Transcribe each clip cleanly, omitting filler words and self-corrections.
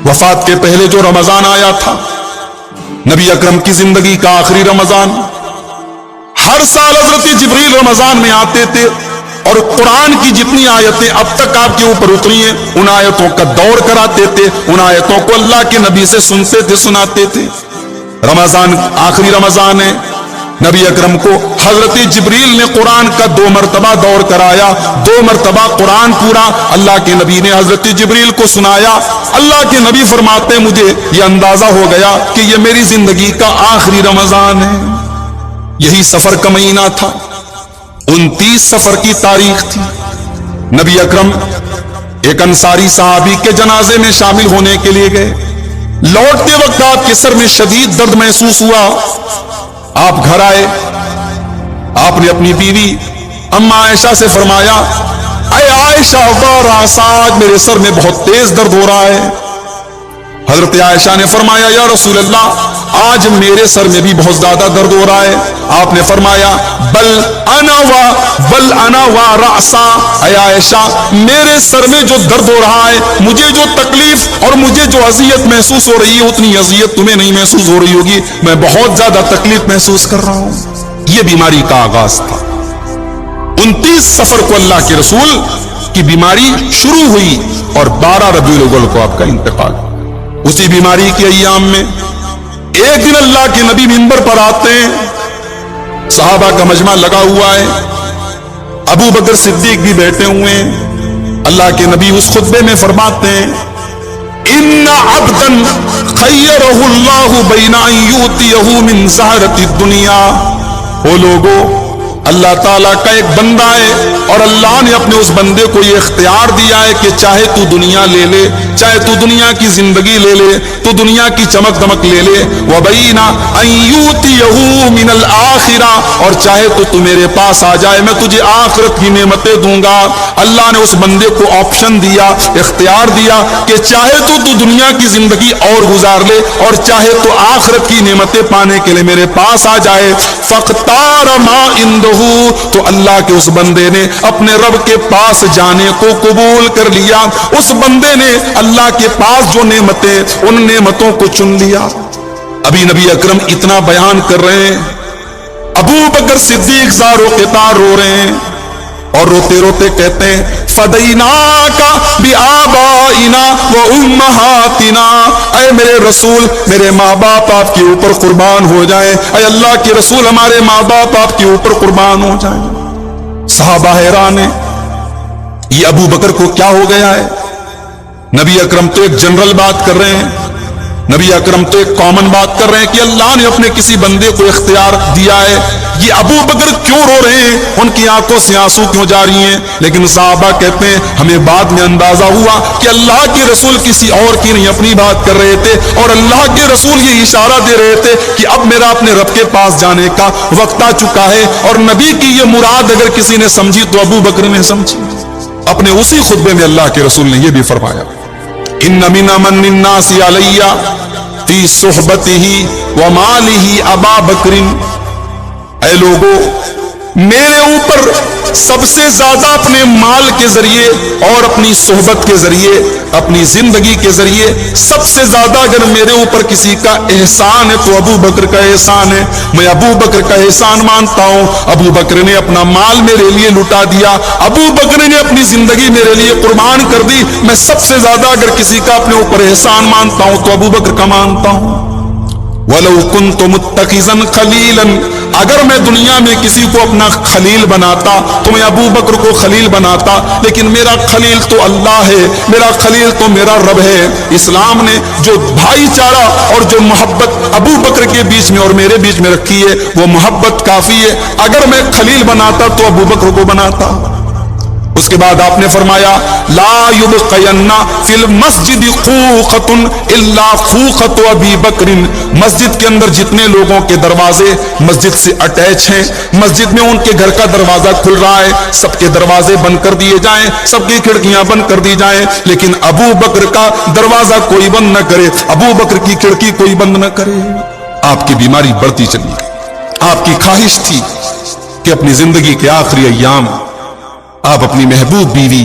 وفات کے پہلے جو رمضان آیا تھا، نبی اکرم کی زندگی کا آخری رمضان، ہر سال حضرت جبریل رمضان میں آتے تھے اور قرآن کی جتنی آیتیں اب تک آپ کے اوپر اتری ہیں ان آیتوں کا دور کراتے تھے، ان آیتوں کو اللہ کے نبی سے سنتے تھے، سناتے تھے۔ رمضان آخری رمضان ہے، نبی اکرم کو حضرت جبریل نے قرآن کا 2 مرتبہ دور کرایا، 2 مرتبہ قرآن پورا اللہ کے نبی نے حضرت جبریل کو سنایا۔ اللہ کے نبی فرماتے ہیں مجھے یہ اندازہ ہو گیا کہ یہ میری زندگی کا آخری رمضان ہے۔ یہی سفر کا مہینہ تھا، 29 سفر کی تاریخ تھی۔ نبی اکرم ایک انصاری صحابی کے جنازے میں شامل ہونے کے لیے گئے۔ لوٹتے وقت آپ کے سر میں شدید درد محسوس ہوا، آپ گھر آئے، آپ نے اپنی بیوی اماں عائشہ سے فرمایا، اے عائشہ آج میرے سر میں بہت تیز درد ہو رہا ہے۔ حضرت عائشہ نے فرمایا، یا رسول اللہ آج میرے سر میں بھی بہت زیادہ درد ہو رہا ہے۔ آپ نے فرمایا، بل انا و رأسا، اے عائشہ میرے سر میں جو درد ہو رہا ہے، مجھے جو تکلیف اور مجھے جو اذیت محسوس ہو رہی ہے اتنی اذیت تمہیں نہیں محسوس ہو رہی ہوگی، میں بہت زیادہ تکلیف محسوس کر رہا ہوں۔ یہ بیماری کا آغاز تھا۔ 29 سفر کو اللہ کے رسول کی بیماری شروع ہوئی اور 12 ربیع الاول کو آپ کا انتقال۔ اسی بیماری کے ایام میں ایک دن اللہ کے نبی منبر پر آتے ہیں، صحابہ کا مجمع لگا ہوا ہے، ابو بکر صدیق بھی بیٹھے ہوئے ہیں۔ اللہ کے نبی اس خطبے میں فرماتے ہیں، ان عبدا خیرہ اللہ بین ان یؤتیہ من زہرۃ الدنیا، وہ لوگوں اللہ تعالیٰ کا ایک بندہ ہے اور اللہ نے اپنے اس بندے کو یہ اختیار دیا ہے کہ چاہے تو دنیا لے لے، چاہے تو دنیا کی زندگی لے لے، تو دنیا کی چمک دمک لے لے، وَبَيْنَ أَن يُؤْتِيَهُ مِنَ الْآخِرَةِ، اور چاہے تو میرے پاس آ جائے میں تجھے آخرت کی نعمتیں دوں گا۔ اللہ نے اس بندے کو آپشن دیا، اختیار دیا کہ چاہے تو دنیا کی زندگی اور گزار لے اور چاہے تو آخرت کی نعمتیں پانے کے لیے میرے پاس آ جائے۔ فَاخْتَارَ مَا عِندَهُ، تو اللہ کے اس بندے نے اپنے رب کے پاس جانے کو قبول کر لیا۔ اس بندے نے اللہ کے پاس جو نعمتیں، ان نعمتوں کو چن لیا۔ ابھی نبی اکرم اتنا بیان کر رہے ہیں، ابو بکر صدیق زار و قطار رو رہے ہیں اور روتے روتے کہتے ہیں، فدیناک بآبائنا وامہاتنا، اے میرے رسول میرے ماں باپ آپ کے اوپر قربان ہو جائیں، اے اللہ کے رسول ہمارے ماں باپ آپ کے اوپر قربان ہو جائیں۔ صحابہ حیران ہیں، یہ ابو بکر کو کیا ہو گیا ہے؟ نبی اکرم تو ایک جنرل بات کر رہے ہیں، نبی اکرم تو ایک کامن بات کر رہے ہیں کہ اللہ نے اپنے کسی بندے کو اختیار دیا ہے، یہ ابو بکر کیوں رو رہے ہیں، ان کی آنکھوں سے آنسو کیوں جا رہی ہیں؟ لیکن صحابہ کہتے ہیں ہمیں بعد میں اندازہ ہوا کہ اللہ کے رسول کسی اور کی نہیں اپنی بات کر رہے تھے، اور اللہ کے رسول یہ اشارہ دے رہے تھے کہ اب میرا اپنے رب کے پاس جانے کا وقت آ چکا ہے۔ اور نبی کی یہ مراد اگر کسی نے سمجھی تو ابو بکر نے سمجھی۔ اپنے اسی خطبے میں اللہ کے رسول نے یہ بھی فرمایا، ان من من الناس علی فی صحبتہ ومالہ ابا بکر، اے لوگو میرے اوپر سب سے زیادہ اپنے مال کے ذریعے اور اپنی صحبت کے ذریعے، اپنی زندگی کے ذریعے سب سے زیادہ اگر میرے اوپر کسی کا احسان ہے تو ابو بکر کا احسان ہے۔ میں ابو بکر کا احسان مانتا ہوں، ابو بکر نے اپنا مال میرے لیے لٹا دیا، ابو بکر نے اپنی زندگی میرے لیے قربان کر دی۔ میں سب سے زیادہ اگر کسی کا اپنے اوپر احسان مانتا ہوں تو ابو بکر کا مانتا ہوں۔ وَلَوْ كُنْتُ مُتَّخِذًا خَلِيلًا، اگر میں دنیا میں کسی کو اپنا خلیل بناتا تو میں ابو بکر کو خلیل بناتا، لیکن میرا خلیل تو اللہ ہے، میرا خلیل تو میرا رب ہے۔ اسلام نے جو بھائی چارہ اور جو محبت ابو بکر کے بیچ میں اور میرے بیچ میں رکھی ہے وہ محبت کافی ہے۔ اگر میں خلیل بناتا تو ابو بکر کو بناتا۔ اس کے بعد آپ نے فرمایا، لا یبقین فی المسجد خوخۃ الا خوخۃ ابی بکر، مسجد کے اندر جتنے لوگوں کے دروازے مسجد سے اٹیچ ہیں، مسجد میں ان کے گھر کا دروازہ کھل رہا ہے، سب کے دروازے بند کر دیے جائیں، سب کی کھڑکیاں بند کر دی جائیں، لیکن ابو بکر کا دروازہ کوئی بند نہ کرے، ابو بکر کی کھڑکی کوئی بند نہ کرے۔ آپ کی بیماری بڑھتی چلی گئی، آپ کی خواہش تھی کہ اپنی زندگی کے آخری ایام آپ اپنی محبوب بیوی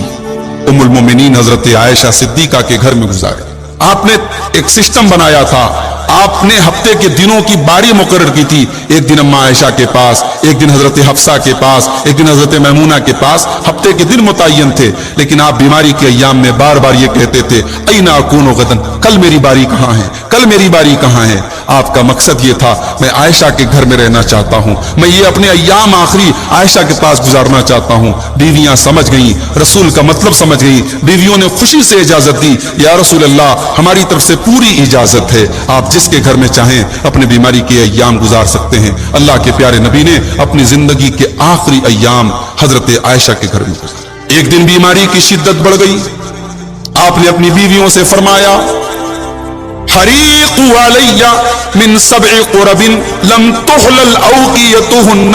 ام المومنین حضرت عائشہ صدیقہ کے گھر میں گزارے۔ آپ نے ایک سسٹم بنایا تھا، آپ نے ہفتے کے دنوں کی باری مقرر کی تھی، ایک دن اما عائشہ کے پاس، ایک دن حضرت حفصہ کے پاس، ایک دن حضرت میمونہ کے پاس، ہفتے کے دن متعین تھے، لیکن آپ بیماری کے ایام میں بار بار یہ کہتے تھے این اکون غدن، کل میری باری کہاں ہے، کل میری باری کہاں ہے؟ آپ کا مقصد یہ تھا میں عائشہ کے گھر میں رہنا چاہتا ہوں، میں یہ اپنے ایام آخری عائشہ کے پاس گزارنا چاہتا ہوں۔ بیویاں سمجھ گئیں، رسول کا مطلب سمجھ گئیں، بیویوں نے خوشی سے اجازت دی، یا رسول اللہ ہماری طرف سے پوری اجازت ہے، آپ جس کے گھر میں چاہیں اپنے بیماری کے ایام گزار سکتے ہیں۔ اللہ کے پیارے نبی نے اپنی زندگی کے آخری ایام حضرت عائشہ کے گھر میں گزارے۔ ایک دن بیماری کی شدت بڑھ گئی، آپ نے اپنی بیویوں سے فرمایا حریق علی من 7 قرب لم تحلل اوقیتہن،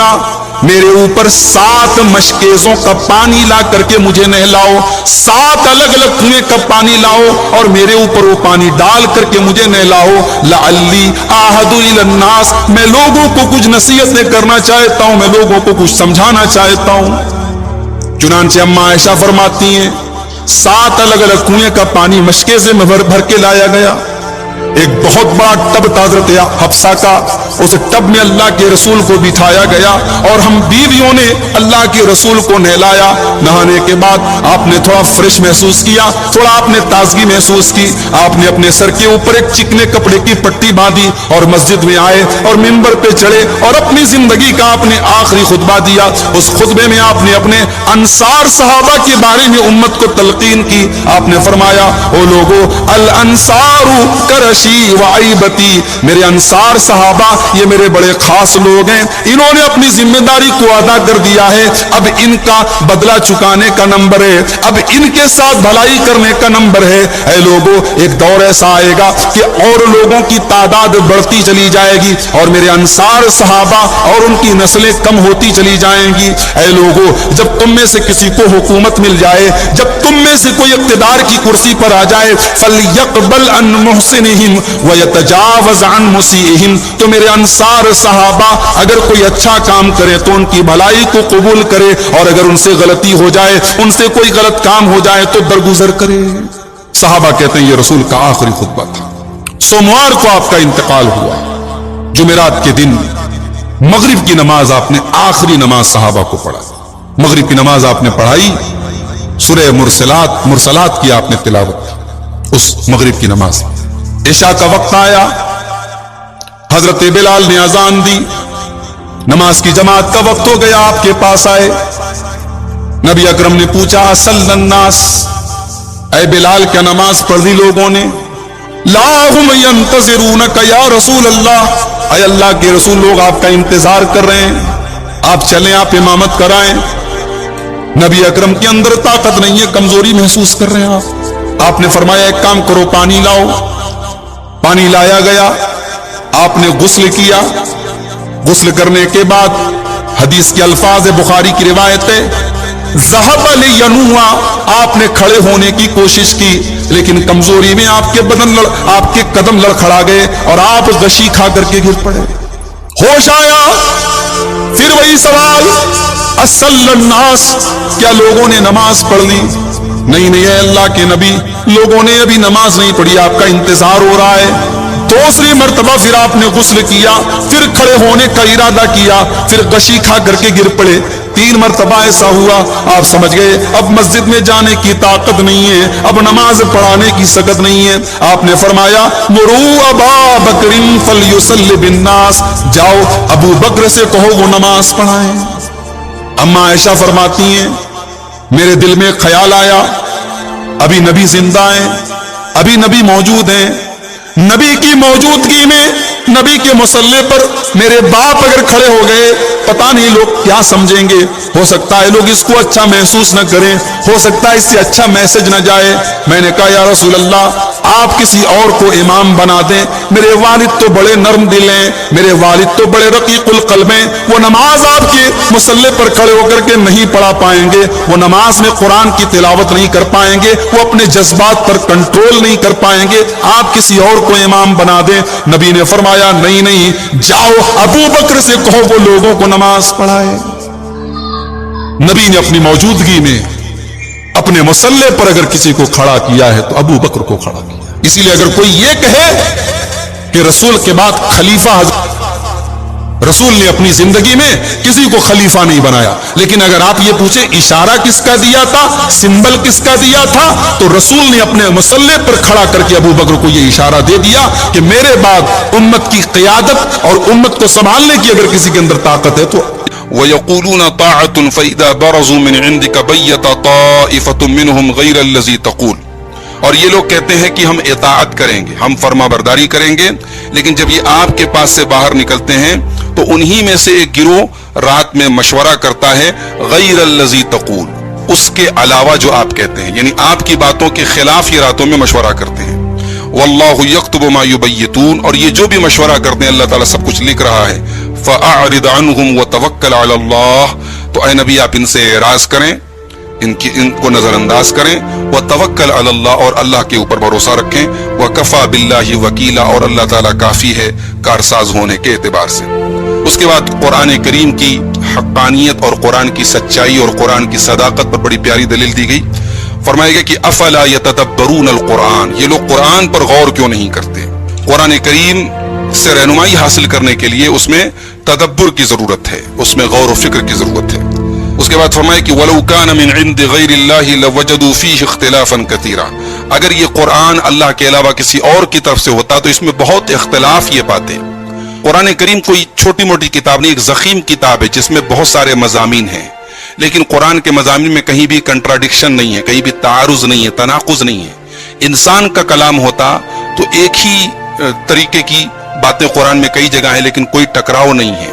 میرے اوپر 7 مشکیزوں کا پانی لا کر کے مجھے نہلاؤ، 7 الگ الگ کنویں کا پانی لاؤ اور میرے اوپر وہ پانی ڈال کر کے مجھے نہلاؤ، لعلی اعہد الی الناس، میں لوگوں کو کچھ نصیحتیں کرنا چاہتا ہوں، میں لوگوں کو کچھ سمجھانا چاہتا ہوں۔ چنانچہ اما عائشہ فرماتی ہیں 7 الگ الگ کنویں کا پانی مشکیزے میں بھر کے لایا گیا، ایک بہت بڑا ٹب تھا حضرت حفصہ کا، اس ٹب میں اللہ کے رسول کو بٹھایا گیا اور ہم بیویوں نے اللہ کے رسول کو نہلایا۔ نہانے کے بعد آپ نے تھوڑا فریش محسوس کیا، تھوڑا آپ نے تازگی محسوس کی، آپ نے اپنے سر کے اوپر ایک چکنے کپڑے کی پٹی باندھی اور مسجد میں آئے اور منبر پہ چڑھے اور اپنی زندگی کا آپ نے آخری خطبہ دیا۔ اس خطبے میں آپ نے اپنے انصار صحابہ کے بارے میں امت کو تلقین کی۔ آپ نے فرمایا او لوگو الانصار کرشی وعیبتی، میرے انصار صحابہ یہ میرے بڑے خاص لوگ ہیں، انہوں نے اپنی ذمہ داری کو ادا کر دیا ہے، اب ان کا بدلہ چکانے کا نمبر ہے، اب ان کے ساتھ بھلائی کرنے کا نمبر ہے۔ اے لوگوں ایک دور ایسا آئے گا کہ اور لوگوں کی تعداد بڑھتی چلی جائے گی اور میرے انصار صحابہ اور ان کی نسلیں کم ہوتی چلی جائیں گی۔ اے لوگوں جب تم میں سے کسی کو حکومت مل جائے، جب تم میں سے کوئی اقتدار کی کرسی پر آ جائے، فَلْيَقْبَلْ عَنْ مُحْسِنِهِمْ وَيَتَجَاوَزْ عَنْ مُسِيئِهِمْ، تو میرے انصار صحابہ اگر کوئی اچھا کام کرے تو ان کی بھلائی کو قبول کرے، اور اگر ان سے غلطی ہو جائے، ان سے کوئی غلط کام ہو جائے تو درگزر کرے۔ صحابہ کہتے ہیں یہ رسول کا آخری خطبہ تھا۔ سوموار کو آپ کا انتقال ہوا، جمعرات کے دن مغرب کی نماز آپ نے آخری نماز صحابہ کو پڑھا، مغرب کی نماز آپ نے پڑھائی، سورہ مرسلات کی آپ نے تلاوت اس مغرب کی نماز۔ عشاء کا وقت آیا، حضرت بلال نے اذان دی، نماز کی جماعت کا وقت ہو گیا، آپ کے پاس آئے، نبی اکرم نے پوچھا صلی الناس، اے بلال کیا نماز پڑھ دی لوگوں نے؟ لا هم ينتظرونك یا رسول اللہ، اے اللہ کے رسول لوگ آپ کا انتظار کر رہے ہیں، آپ چلیں آپ امامت کرائیں۔ نبی اکرم کے اندر طاقت نہیں ہے، کمزوری محسوس کر رہے ہیں آپ نے فرمایا ایک کام کرو پانی لاؤ، پانی لایا گیا، آپ نے غسل کیا، غسل کرنے کے بعد حدیث کے الفاظ بخاری کی روایت ہے ذهب لینوع، آپ نے کھڑے ہونے کی کوشش کی لیکن کمزوری میں آپ کے قدم لڑکھڑا گئے اور آپ غشی کھا کر کے گر پڑے۔ ہوش آیا، پھر وہی سوال اصل الناس، کیا لوگوں نے نماز پڑھ لی؟ نہیں اے اللہ کے نبی، لوگوں نے ابھی نماز نہیں پڑھی، آپ کا انتظار ہو رہا ہے۔ دوسری مرتبہ پھر آپ نے غسل کیا، پھر کھڑے ہونے کا ارادہ کیا، پھر غشی کھا کر کے گر پڑے۔ 3 مرتبہ ایسا ہوا، آپ سمجھ گئے اب مسجد میں جانے کی طاقت نہیں ہے، اب نماز پڑھانے کی سکت نہیں ہے۔ آپ نے فرمایا مروا ابا بکر فلیصلی بالناس، جاؤ ابو بکر سے کہو وہ نماز پڑھائیں۔ اما عائشہ فرماتی ہیں میرے دل میں خیال آیا ابھی نبی زندہ ہیں، ابھی نبی موجود ہیں، نبی کی موجودگی میں نبی کے مصلی پر میرے باپ اگر کھڑے ہو گئے پتہ نہیں لوگ کیا سمجھیں گے، ہو سکتا ہے لوگ اس کو اچھا محسوس نہ کریں، ہو سکتا ہے اس سے اچھا میسج نہ جائے۔ میں نے کہا یا رسول اللہ آپ کسی اور کو امام بنا دیں، میرے والد تو بڑے نرم دل ہیں، میرے والد تو بڑے رقیق القلب ہیں، وہ نماز آپ کے مصلی پر کھڑے ہو کر کے نہیں پڑھا پائیں گے، وہ نماز میں قرآن کی تلاوت نہیں کر پائیں گے، وہ اپنے جذبات پر کنٹرول نہیں کر پائیں گے، آپ کسی اور کو امام بنا دیں۔ نبی نے فرمایا نہیں جاؤ ابو بکر سے کہو وہ لوگوں کو نماز پڑھائے۔ نبی نے اپنی موجودگی میں اپنے مصلی پر اگر کسی کو کھڑا کیا ہے تو ابو بکر کو کھڑا کیا۔ اسی لیے اگر کوئی یہ کہے کہ رسول کے بعد خلیفہ رسول نے اپنی زندگی میں کسی کو خلیفہ نہیں بنایا، لیکن اگر آپ یہ پوچھیں اشارہ کس کا دیا تھا، سمبل کس کا دیا تھا، تو رسول نے اپنے مسلح پر کھڑا کر کے ابو بکر کو یہ اشارہ دے دیا کہ میرے بعد امت کی قیادت اور امت کو سنبھالنے کی اگر کسی کے اندر طاقت ہے تو وَيَقُولُونَ طَاعَةٌ فَإِذَا بَرَزُوا مِنْ عِنْدِكَ بَيَّتَ طَائِفَةٌ مِّنْهُمْ غَيْرَ الَّذِي تَقُولُ۔ اور یہ لوگ کہتے ہیں کہ ہم اطاعت کریں گے، ہم فرما برداری کریں گے، لیکن جب یہ آپ کے پاس سے باہر نکلتے ہیں تو انہی میں سے ایک گروہ رات میں مشورہ کرتا ہے غیر الذی تقول، اس کے علاوہ جو آپ کہتے ہیں، یعنی آپ کی باتوں کے خلاف یہ راتوں میں مشورہ کرتے ہیں۔ واللہ یکتب ما یبیتون، اور یہ جو بھی مشورہ کرتے ہیں اللہ تعالیٰ سب کچھ لکھ رہا ہے۔ فاعرض عنہم وتوکل علی اللہ، تو اے نبی آپ ان سے اعراض کریں، ان کو نظر انداز کریں، وتوکل علی اللہ، اور اللہ کے اوپر بھروسہ رکھیں، وکفی باللہ وکیلا، اور اللہ تعالیٰ کافی ہے کارساز ہونے کے اعتبار سے۔ اس کے بعد قرآن کریم کی حقانیت اور قرآن کی سچائی اور قرآن کی صداقت پر بڑی پیاری دلیل دی گئی۔ فرمایا گیا کہ افلا یتدبرون القرآن، یہ لوگ قرآن پر غور کیوں نہیں کرتے؟ قرآن کریم سے رہنمائی حاصل کرنے کے لیے اس میں تدبر کی ضرورت ہے، اس میں غور و فکر کی ضرورت ہے۔ اس کے بعد فرمایا کہ وَلَوْ كَانَ مِنْ عِنْدِ غَيْرِ اللَّهِ لَوَجَدُوا فِيهِ اخْتِلَافًا كَثِيرًا، اگر یہ قرآن اللہ کے علاوہ کسی اور کی طرف سے ہوتا تو اس میں بہت اختلاف یہ پاتے۔ قرآن کریم کوئی چھوٹی موٹی کتاب نہیں، ایک ضخیم کتاب ہے جس میں بہت سارے مضامین ہیں، لیکن قرآن کے مضامین میں کہیں بھی کنٹراڈکشن نہیں ہے، کہیں بھی تعارض نہیں ہے، تناقض نہیں ہے۔ انسان کا کلام ہوتا تو ایک ہی طریقے کی باتیں قرآن میں کئی جگہ ہیں، لیکن کوئی ٹکراؤ نہیں ہے،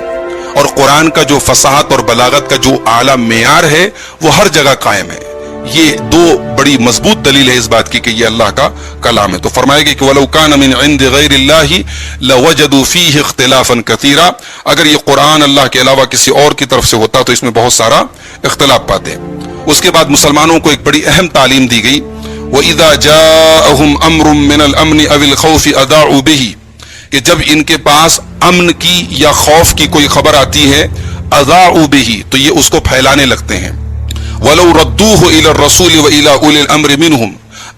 اور قرآن کا جو فصاحت اور بلاغت کا جو اعلیٰ معیار ہے وہ ہر جگہ قائم ہے۔ یہ دو بڑی مضبوط دلیل ہے اس بات کی کہ یہ اللہ کا کلام ہے۔ تو فرمائے گا کہ وَلَوْ كَانَ مِنْ عِنْدِ غَيْرِ اللَّهِ لَوَجَدُوا فِيهِ اخْتِلَافًا كَثِيرًا، اگر یہ قرآن اللہ کے علاوہ کسی اور کی طرف سے ہوتا تو اس میں بہت سارا اختلاف پاتے۔ اس کے بعد مسلمانوں کو ایک بڑی اہم تعلیم دی گئی، وَإِذَا جَاءَهُمْ أَمْرٌ مِّنَ الْأَمْنِ أَوِ الْخَوْفِ أَذَاعُوا بِهِ، کہ جب ان کے پاس امن کی یا خوف کی کوئی خبر آتی ہے، اذاعوا بہ، تو یہ اس کو پھیلانے لگتے ہیں۔ ولو ردوه الى الرسول والى اولي الامر منهم،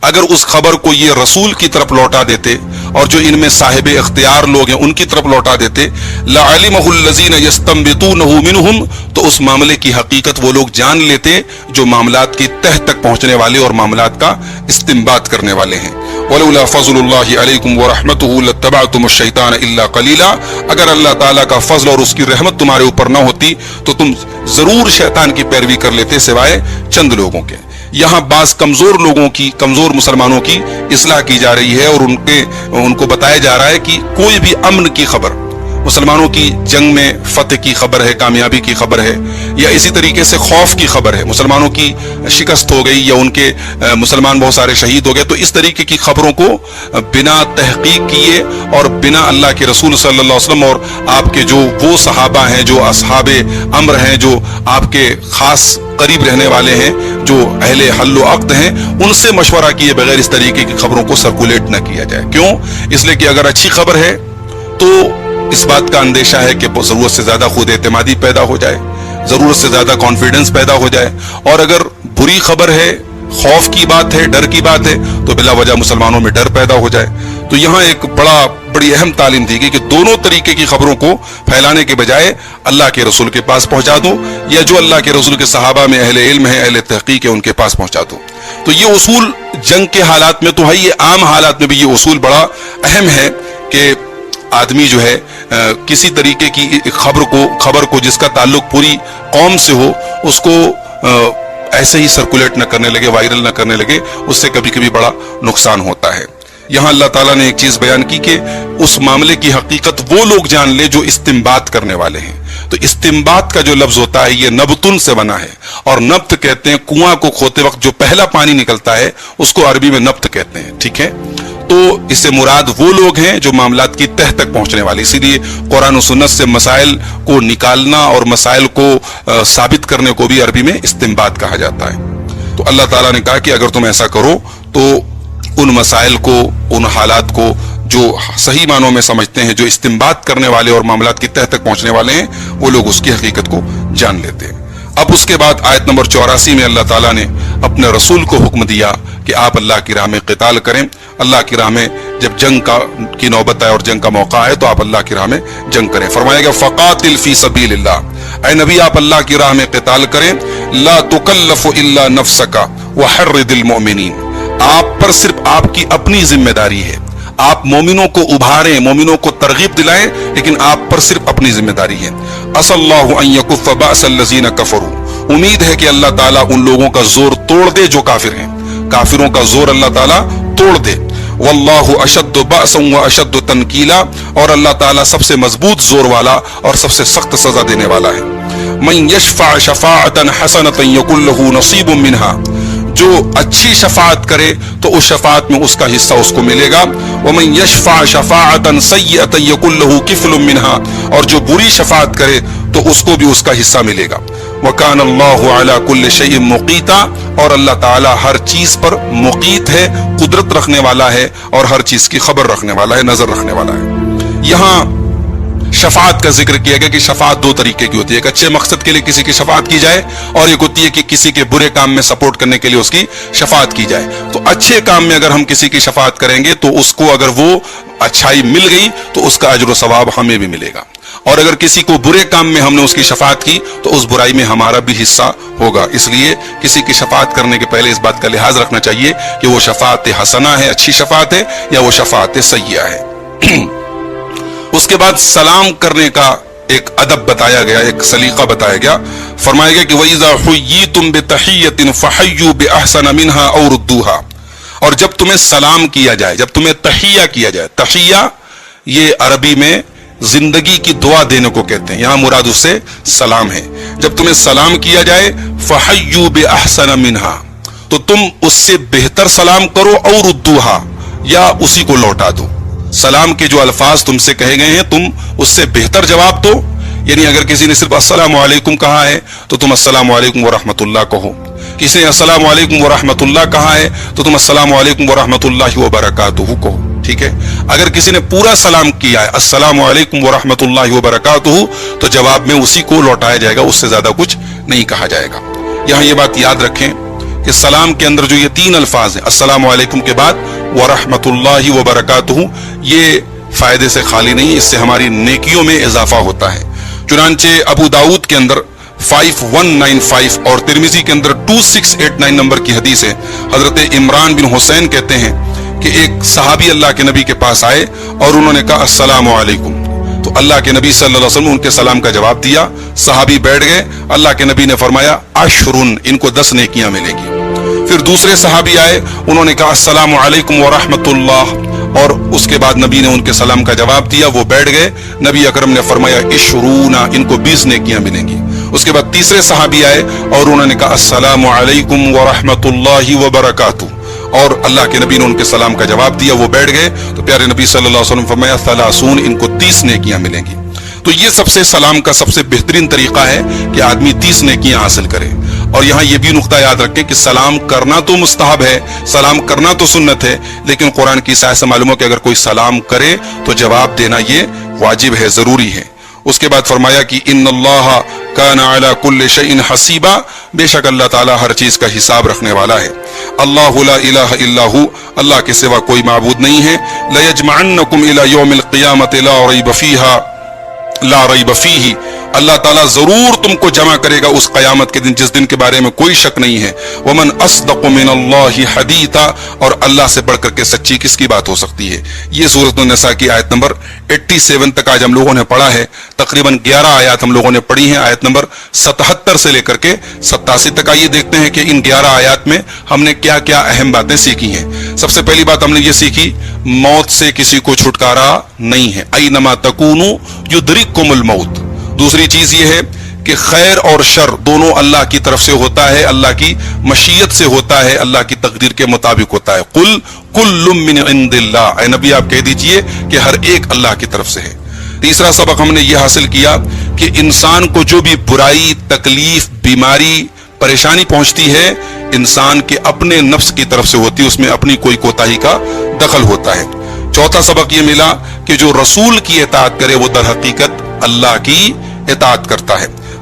اگر اس خبر کو یہ رسول کی طرف لوٹا دیتے اور جو ان میں صاحب اختیار لوگ ہیں ان کی طرف لوٹا دیتے، لعلمه الذين يستنبطونه منهم، تو اس معاملے کی حقیقت وہ لوگ جان لیتے جو معاملات کی تہ تک پہنچنے والے اور معاملات کا استنباط کرنے والے ہیں۔ ولولا فضل اللہ علیکم ورحمتہ لاتبعتم الشیطان الا قلیلا، اگر اللہ تعالیٰ کا فضل اور اس کی رحمت تمہارے اوپر نہ ہوتی تو تم ضرور شیطان کی پیروی کر لیتے سوائے چند لوگوں کے۔ یہاں بعض کمزور لوگوں کی، کمزور مسلمانوں کی اصلاح کی جا رہی ہے اور ان کو بتایا جا رہا ہے کہ کوئی بھی امن کی خبر، مسلمانوں کی جنگ میں فتح کی خبر ہے، کامیابی کی خبر ہے، یا اسی طریقے سے خوف کی خبر ہے، مسلمانوں کی شکست ہو گئی یا ان کے مسلمان بہت سارے شہید ہو گئے، تو اس طریقے کی خبروں کو بنا تحقیق کیے اور بنا اللہ کے رسول صلی اللہ علیہ وسلم اور آپ کے جو وہ صحابہ ہیں جو اصحاب امر ہیں، جو آپ کے خاص قریب رہنے والے ہیں، جو اہل حل و عقد ہیں، ان سے مشورہ کیے بغیر اس طریقے کی خبروں کو سرکولیٹ نہ کیا جائے۔ کیوں؟ اس لیے کہ اگر اچھی خبر ہے تو اس بات کا اندیشہ ہے کہ ضرورت سے زیادہ خود اعتمادی پیدا ہو جائے، ضرورت سے زیادہ کانفیڈنس پیدا ہو جائے، اور اگر بری خبر ہے، خوف کی بات ہے، ڈر کی بات ہے، تو بلا وجہ مسلمانوں میں ڈر پیدا ہو جائے۔ تو یہاں ایک بڑی اہم تعلیم دی گئی کہ دونوں طریقے کی خبروں کو پھیلانے کے بجائے اللہ کے رسول کے پاس پہنچا دو، یا جو اللہ کے رسول کے صحابہ میں اہل علم ہیں، اہل تحقیق ہے، ان کے پاس پہنچا دو۔ تو یہ اصول جنگ کے حالات میں تو ہے، یہ عام حالات میں بھی یہ اصول بڑا اہم ہے کہ آدمی جو ہے کسی طریقے کی خبر کو جس کا تعلق پوری قوم سے ہو، اس کو ایسے ہی سرکولیٹ نہ کرنے لگے، وائرل نہ کرنے لگے، اس سے کبھی کبھی بڑا نقصان ہوتا ہے۔ یہاں اللہ تعالیٰ نے ایک چیز بیان کی کہ اس معاملے کی حقیقت وہ لوگ جان لے جو استنباط کرنے والے ہیں۔ تو استنباط کا جو لفظ ہوتا ہے یہ نبتن سے بنا ہے، اور نبت کہتے ہیں کنواں کو کھوتے وقت جو پہلا پانی نکلتا ہے اس کو عربی میں نبت کہتے ہیں، ٹھیک ہے؟ تو اس سے مراد وہ لوگ ہیں جو معاملات کی تہ تک پہنچنے والے، اسی لیے قرآن و سنت سے مسائل کو نکالنا اور مسائل کو ثابت کرنے کو بھی عربی میں استنباط کہا جاتا ہے۔ تو اللہ تعالیٰ نے کہا کہ اگر تم ایسا کرو تو ان مسائل کو، ان حالات کو جو صحیح معنوں میں سمجھتے ہیں، جو استنباط کرنے والے اور معاملات کی تہ تک پہنچنے والے ہیں، وہ لوگ اس کی حقیقت کو جان لیتے ہیں۔ اب اس کے بعد آیت نمبر 84 میں اللہ تعالیٰ نے اپنے رسول کو حکم دیا کہ آپ اللہ کی راہ میں قتال کریں. اللہ کی راہ میں جب جنگ کی نوبت آئے اور جنگ کا موقع آئے تو آپ اللہ کی راہ میں جنگ کریں. فرمایا گیا فقاتل فی سبیل اللہ، اے نبی آپ اللہ کی راہ میں قتال کریں. لا تکلف الا نفسک وحرد المؤمنین، آپ پر صرف آپ کی اپنی ذمہ داری ہے. آپ مومنوں کو ابھاریں، مومنوں کو ترغیب دلائیں، لیکن آپ پر صرف اپنی ذمہ داری ہے. عسى اللہ ان یکف بأس الذین کفروا، امید ہے کہ اللہ تعالیٰ ان لوگوں کا زور توڑ دے جو کافر ہیں، کافروں کا زور اللہ تعالیٰ توڑ دے. واللہ اشد بأسا واشد تنکیلا، اور اللہ تعالیٰ سب سے مضبوط زور والا اور سب سے سخت سزا دینے والا ہے. من یشفع شفاعتا حسنۃ یکن لہ نصیب منہا، جو اچھی شفاعت کرے تو اس شفاعت میں اس کا حصہ اس کو ملے گا. ومن یشفع شفاعتا سیئۃ یکن لہ کفل منہا، اور جو بری شفاعت کرے تو اس کو بھی اس کا حصہ ملے گا. وکان اللہ علی کل شیء مقیتا، اور اللہ تعالی ہر چیز پر مقیت ہے، قدرت رکھنے والا ہے اور ہر چیز کی خبر رکھنے والا ہے، نظر رکھنے والا ہے. یہاں شفاعت کا ذکر کیا گیا کہ شفاعت دو طریقے کی ہوتی ہے. ایک اچھے مقصد کے لیے کسی کی شفاعت کی جائے، اور ایک ہوتی ہے کہ کسی کے برے کام میں سپورٹ کرنے کے لیے اس کی شفاعت کی جائے. تو اچھے کام میں اگر ہم کسی کی شفاعت کریں گے تو اس کو اگر وہ اچھائی مل گئی تو اس کا اجر و ثواب ہمیں بھی ملے گا، اور اگر کسی کو برے کام میں ہم نے اس کی شفاعت کی تو اس برائی میں ہمارا بھی حصہ ہوگا. اس لیے کسی کی شفاعت کرنے کے پہلے اس بات کا لحاظ رکھنا چاہیے کہ وہ شفاعت حسنہ ہے، اچھی شفاعت ہے، یا وہ شفاعت سیئہ ہے. اس کے بعد سلام کرنے کا ایک ادب بتایا گیا، ایک سلیقہ بتایا گیا. فرمایا گیا کہ وَإِذَا حُيِّيتُم بِتَحِيَّةٍ فَحَيُّوا بِأَحْسَنَ مِنْهَا أَوْ رُدُّوهَا، اور جب تمہیں سلام کیا جائے، جب تمہیں تحیہ کیا جائے، تحیہ یہ عربی میں زندگی کی دعا دینے کو کہتے ہیں، یہاں مراد اس سے سلام ہے. جب تمہیں سلام کیا جائے فَحَيُّوا بِأَحْسَنَ مِنْهَا، تو تم اس سے بہتر سلام کرو، أَوْ رُدُّوهَا، یا اسی کو لوٹا دو. سلام کے جو الفاظ تم سے کہے گئے ہیں تم اس سے بہتر جواب دو. یعنی اگر کسی نے صرف السلام علیکم کہا ہے تو تم السلام علیکم ورحمۃ اللہ کہو. کسی نے السلام علیکم ورحمۃ اللہ کہا ہے تو تم السلام علیکم ورحمۃ اللہ وبرکاتہ کہو. ٹھیک ہے. اگر کسی نے پورا سلام کیا ہے السلام علیکم ورحمۃ اللہ وبرکاتہ تو جواب میں اسی کو لوٹایا جائے گا، اس سے زیادہ کچھ نہیں کہا جائے گا. یہاں یہ بات یاد رکھیں کہ سلام کے اندر جو یہ تین الفاظ ہیں السلام علیکم کے بعد ورحمۃ اللہ وبرکاتہ، یہ فائدے سے خالی نہیں، اس سے ہماری نیکیوں میں اضافہ ہوتا ہے. چنانچہ ابو داؤد کے اندر 5195 اور ترمذی کے اندر 2689 نمبر کی حدیث ہے. حضرت عمران بن حسین کہتے ہیں کہ ایک صحابی اللہ کے نبی کے پاس آئے اور انہوں نے کہا السلام علیکم، تو اللہ کے نبی صلی اللہ علیہ وسلم نے ان کے سلام کا جواب دیا. صحابی بیٹھ گئے. اللہ کے نبی نے فرمایا عشرن، ان کو 10 نیکیاں ملے گی. پھر دوسرے صحابی آئے، انہوں نے کہا السلام علیکم ورحمۃ اللہ، اور اس کے بعد نبی نے ان کے سلام کا جواب دیا. وہ بیٹھ گئے. نبی اکرم نے فرمایا عشرون، ان کو 20 نیکیاں ملیں گی. اس کے بعد تیسرے صحابی آئے اور انہوں نے کہا السلام علیکم ورحمۃ اللہ وبرکاتہ، اور اللہ کے نبی نے ان کے سلام کا جواب دیا. وہ بیٹھ گئے تو پیارے نبی صلی اللہ علیہ وسلم فرمایا ثلاثون، ان کو 30 نیکیاں ملیں گی. تو یہ سب سے سلام کا سب سے بہترین طریقہ ہے کہ آدمی 30 نیکیاں حاصل کرے. اور یہاں یہ بھی نقطہ یاد رکھیں کہ سلام کرنا تو مستحب ہے، سلام کرنا تو سنت ہے، لیکن قرآن کی آیت سے معلوم ہو کہ اگر کوئی سلام کرے تو جواب دینا یہ واجب ہے، ضروری ہے. اس کے بعد فرمایا کہ ان اللہ کان علی کل شیء حسیبا، بے شک اللہ تعالیٰ ہر چیز کا حساب رکھنے والا ہے. اللہ لا الہ الا ہو، اللہ کے سوا کوئی معبود نہیں ہے. لیجمعنکم الی یوم القیامۃ لا ریب فیہ، اللہ تعالیٰ ضرور تم کو جمع کرے گا اس قیامت کے دن جس دن کے بارے میں کوئی شک نہیں ہے. ومن اصدق من اللہ حدیثا، اور اللہ سے بڑھ کر کے سچی کس کی بات ہو سکتی ہے. یہ سورۃ النساء کی آیت نمبر 87 تک آج ہم لوگوں نے پڑھا ہے. تقریباً 11 آیات ہم لوگوں نے پڑھی ہیں، آیت نمبر 77 سے لے کر کے 87 تک. آئیے دیکھتے ہیں کہ ان 11 آیات میں ہم نے کیا کیا اہم باتیں سیکھی ہیں. سب سے پہلی بات ہم نے یہ سیکھی موت سے کسی کو چھٹکارا نہیں ہے، اینما تکونوا یدرککم الموت. دوسری چیز یہ ہے کہ خیر اور شر دونوں اللہ کی طرف سے ہوتا ہے، اللہ کی مشیت سے ہوتا ہے، اللہ کی تقدیر کے مطابق ہوتا ہے. قل کل من عند اللہ، اے نبی آپ کہہ دیجئے کہ ہر ایک اللہ کی طرف سے ہے. تیسرا سبق ہم نے یہ حاصل کیا کہ انسان کو جو بھی برائی، تکلیف، بیماری، پریشانی پہنچتی ہے انسان کے اپنے نفس کی طرف سے ہوتی ہے، اس میں اپنی کوئی کوتاہی کا دخل ہوتا ہے. چوتھا سبق یہ ملا کہ جو رسول کی اطاعت کرے وہ در حقیقت اللہ کی اطاعت کرتا ہے.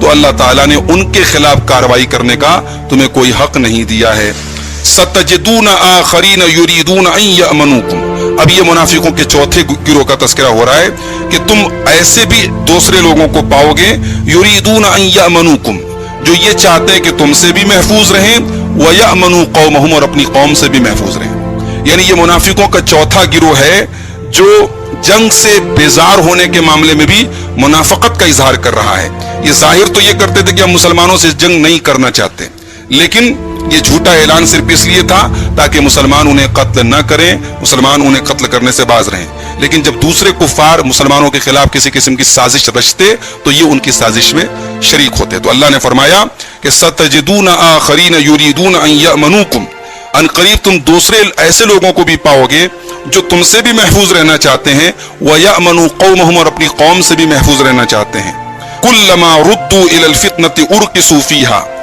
تو اللہ تعالیٰ نے ان کے خلاف کارروائی کرنے کا تمہیں کوئی حق نہیں دیا ہے. ستجدون آخرین یریدون ان یأمنوکم, اب یہ منافقوں کے چوتھے گروہ کا تذکرہ ہو رہا ہے کہ تم ایسے بھی دوسرے لوگوں کو پاؤ گے, یریدون ان یأمنوکم, جو یہ چاہتے ہیں کہ تم سے بھی محفوظ رہیں, وَيَأْمَنُوا قَوْمَهُمْ, اور اپنی قوم سے بھی محفوظ رہیں. یعنی یہ منافقوں کا چوتھا گروہ ہے جو جنگ سے بیزار ہونے کے معاملے میں بھی منافقت کا اظہار کر رہا ہے. یہ ظاہر تو یہ کرتے تھے کہ ہم مسلمانوں سے جنگ نہیں کرنا چاہتے, لیکن یہ جھوٹا اعلان صرف اس لیے تھا تاکہ مسلمان انہیں قتل نہ کریں, مسلمان انہیں قتل کرنے سے باز رہیں. لیکن جب دوسرے کفار مسلمانوں کے خلاف کسی قسم کی سازش رچتے تو یہ ان کی سازش میں شریک ہوتے. تو اللہ نے فرمایا کہ ستجدون آخرین یریدون ان یأمنوکم, ان قریب تم دوسرے ایسے لوگوں کو بھی پاؤ گے جو تم سے بھی محفوظ رہنا چاہتے ہیں, وَيَأْمَنُوا قَوْمَهُمْ, اور اپنی قوم سے بھی محفوظ رہنا چاہتے ہیں. كُلَّمَا رُدُّوا إِلَى الْفِتْنَةِ أُرْكِسُوا فِيهَا,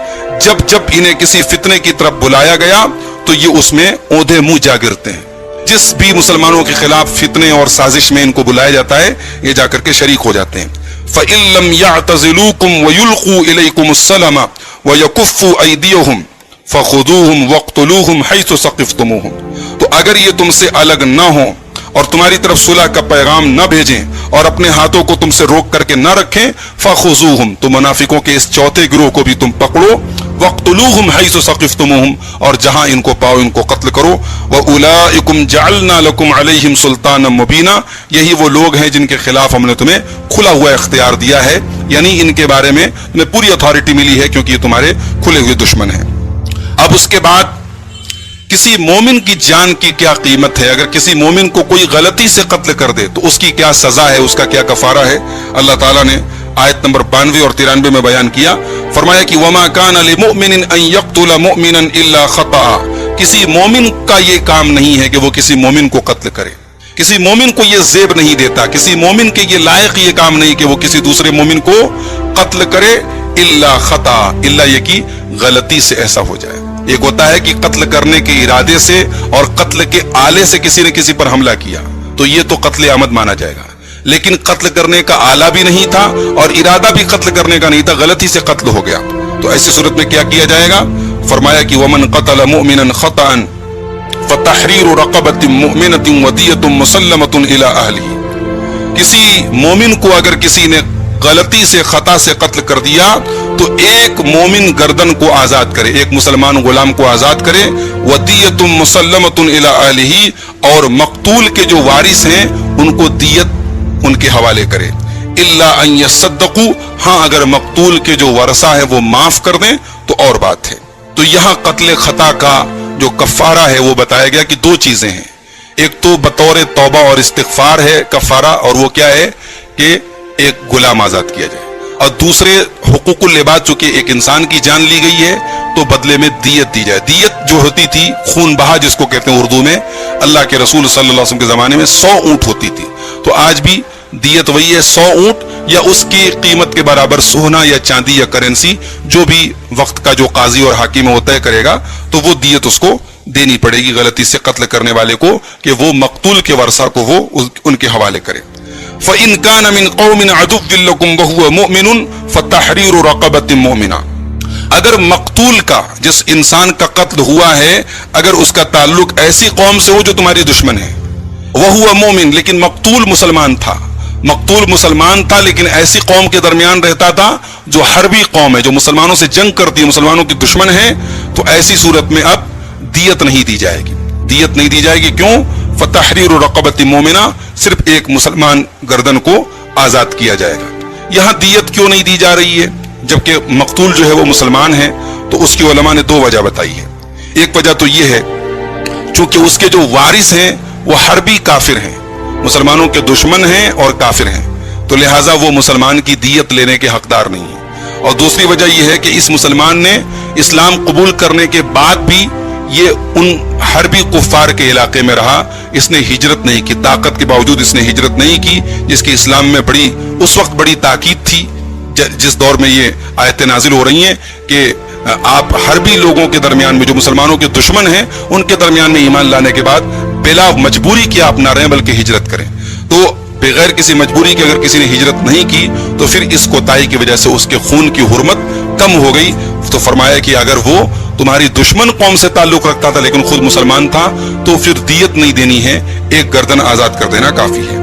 جب انہیں کسی فتنے کی طرف بلایا گیا تو یہ اس میں اوندھے منہ جا گرتے ہیں. جس بھی مسلمانوں کے خلاف فتنے اور سازش میں ان کو بلایا جاتا ہے یہ جا کر کے شریک ہو جاتے ہیں. فَإِن لَّمْ يَعْتَزِلُوكُمْ وَيُلْقُوا إِلَيْكُمُ السَّلَمَ وَيَكُفُّوا أَيْدِيَهُمْ فَخُذُوهُمْ وَاقْتُلُوهُمْ حَيْثُ ثَقِفْتُمُوهُمْ, تو اگر یہ تم سے الگ نہ ہوں اور تمہاری طرف صلح کا پیغام نہ بھیجیں اور اپنے ہاتھوں کو تم سے روک کر کے نہ رکھیں, فَخُذُوهُمْ, تو منافقوں کے اس چوتھے گروہ کو بھی تم پکڑو, وَاقْتُلُوهُمْ حَيْثُ ثَقِفْتُمُوهُمْ, اور جہاں ان کو پاؤ ان کو قتل کرو. وَأُولَٰئِكُمْ جَعَلْنَا لَكُمْ عَلَيْهِمْ سُلْطَانًا مُبِينًا, یہی وہ لوگ ہیں جن کے خلاف ہم نے تمہیں کھلا ہوا اختیار دیا ہے, یعنی ان کے بارے میں تمہیں پوری اتھارٹی ملی ہے کیونکہ یہ تمہارے کھلے ہوئے دشمن ہیں. اب اس کے بعد کسی مومن کی جان کی کیا قیمت ہے, اگر کسی مومن کو کوئی غلطی سے قتل کر دے تو اس کی کیا سزا ہے, اس کا کیا کفارہ ہے. اللہ تعالیٰ نے آیت نمبر 92 اور 93 میں بیان کیا, فرمایا کہ وَمَا كَانَ لِمُؤْمِنٍ أَن يَقْتُلَ مُؤْمِنًا إِلَّا خَطَأً, کسی مومن کا یہ کام نہیں ہے کہ وہ کسی مومن کو قتل کرے, کسی مومن کو یہ زیب نہیں دیتا, کسی مومن کے یہ لائق یہ کام نہیں کہ وہ کسی دوسرے مومن کو قتل کرے, الا خطا, الا یہ کہ غلطی سے ایسا ہو جائے. ایک ہوتا ہے کہ قتل کرنے کے ارادے سے اور قتل کے آلے سے کسی نے کسی پر حملہ کیا تو یہ تو قتل عمد مانا جائے گا, لیکن قتل کرنے کا آلہ بھی نہیں تھا اور ارادہ بھی قتل کرنے کا نہیں تھا, غلطی سے قتل ہو گیا, تو ایسی صورت میں کیا کیا جائے گا. فرمایا کہ ومن قتل مؤمنا خطأ فتحریر رقبۃ مؤمنۃ ودیۃ مسلمۃ الی اہلہ, کسی مومن کو اگر کسی نے غلطی سے خطا سے قتل کر دیا تو ایک مومن گردن کو آزاد کرے, ایک مسلمان غلام کو آزاد کرے, ودیۃ مسلمۃ الی اہلہ, اور مقتول کے جو وارث ہیں ان کو دیت ان کے حوالے کرے. الا ان یصدقوا, ہاں اگر مقتول کے جو ورثہ ہیں وہ معاف کر دیں تو اور بات ہے. تو یہاں قتل خطا کا جو کفارہ ہے وہ بتایا گیا کہ دو چیزیں ہیں, ایک تو بطور توبہ اور استغفار ہے کفارہ, اور وہ کیا ہے کہ ایک غلام آزاد کیا جائے, اور دوسرے حقوق العباد, چونکہ ایک انسان کی جان لی گئی ہے تو بدلے میں دیت دی جائے. دیت جو ہوتی تھی خون بہا جس کو کہتے ہیں اردو میں, اللہ کے رسول صلی اللہ علیہ وسلم کے زمانے میں 100 اونٹ ہوتی تھی, تو آج بھی دیت وہی ہے 100 اونٹ یا اس کی قیمت کے برابر سونا یا چاندی یا کرنسی, جو بھی وقت کا جو قاضی اور حاکم وہ طے کرے گا تو وہ دیت اس کو دینی پڑے گی غلطی سے قتل کرنے والے کو, کہ وہ مقتول کے ورثہ کو وہ ان کے حوالے کرے. فَإِن كَانَ مِن قَوْمٍ عَدُوٍّ لَكُمْ وَهُوَ مُؤْمِنٌ فَتَحْرِيرُ رَقَبَةٍ مُؤْمِنَةٍ, اگر مقتول کا, جس انسان کا قتل ہوا ہے, اگر اس کا تعلق ایسی قوم سے ہو جو تمہاری دشمن ہے, وَهُوَ مُؤْمِن, لیکن مقتول مسلمان تھا, مقتول مسلمان تھا لیکن ایسی قوم کے درمیان رہتا تھا جو حربی قوم ہے, جو مسلمانوں سے جنگ کرتی ہے, مسلمانوں کی دشمن ہے, تو ایسی صورت میں اب دیت نہیں دی جائے گی, دیت نہیں دی جائے گی. کیوں؟ فتحریر رقبۃ مومنہ, صرف ایک مسلمان گردن کو آزاد کیا جائے گا. یہاں دیت کیوں نہیں دی جا رہی ہے جبکہ مقتول جو ہے وہ مسلمان ہے؟ تو اس کی علماء نے دو وجہ بتائی ہے. ایک وجہ تو یہ ہے چونکہ اس کے جو وارث ہیں وہ حربی کافر ہیں, مسلمانوں کے دشمن ہیں اور کافر ہیں, تو لہٰذا وہ مسلمان کی دیت لینے کے حقدار نہیں ہیں. اور دوسری وجہ یہ ہے کہ اس مسلمان نے اسلام قبول کرنے کے بعد بھی یہ ان حربی کفار کے علاقے میں رہا, اس نے ہجرت نہیں کی, طاقت کے باوجود اس نے ہجرت نہیں کی, جس کی اسلام میں اس وقت بڑی تاکید تھی جس دور میں یہ آیتیں نازل ہو رہی ہیں کہ آپ حربی لوگوں کے درمیان میں جو مسلمانوں کے دشمن ہیں ان کے درمیان میں ایمان لانے کے بعد بلا مجبوری کیا آپ نہ رہیں بلکہ ہجرت کریں. تو بغیر کسی مجبوری کے اگر کسی نے ہجرت نہیں کی تو پھر اس کوتاہی کی وجہ سے اس کے خون کی حرمت کم ہو گئی. تو فرمایا کہ اگر وہ تمہاری دشمن قوم سے تعلق رکھتا تھا لیکن خود مسلمان تھا تو پھر دیت نہیں دینی ہے, ایک گردن آزاد کر دینا کافی ہے.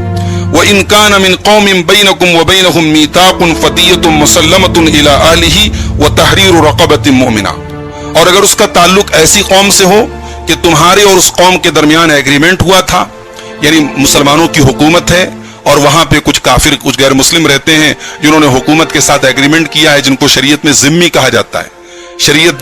وَإِن كَانَ مِن قَوْمٍ بَيْنَكُمْ وَبَيْنَهُم مِّيثَاقٌ فَدِيَّةٌ مُّسَلَّمَةٌ إِلَىٰ أَهْلِهِ وَتَحْرِيرُ رَقَبَةٍ مُّؤْمِنَةٍ, اور اگر اس کا تعلق ایسی قوم سے ہو کہ تمہارے اور اس قوم کے درمیان ایگریمنٹ ہوا تھا, یعنی مسلمانوں کی حکومت ہے اور وہاں پہ کچھ کافر کچھ غیر مسلم رہتے ہیں جنہوں نے حکومت کے ساتھ ایگریمنٹ کیا ہے, جن کو شریعت میں ذمی کہا جاتا ہے. شریعت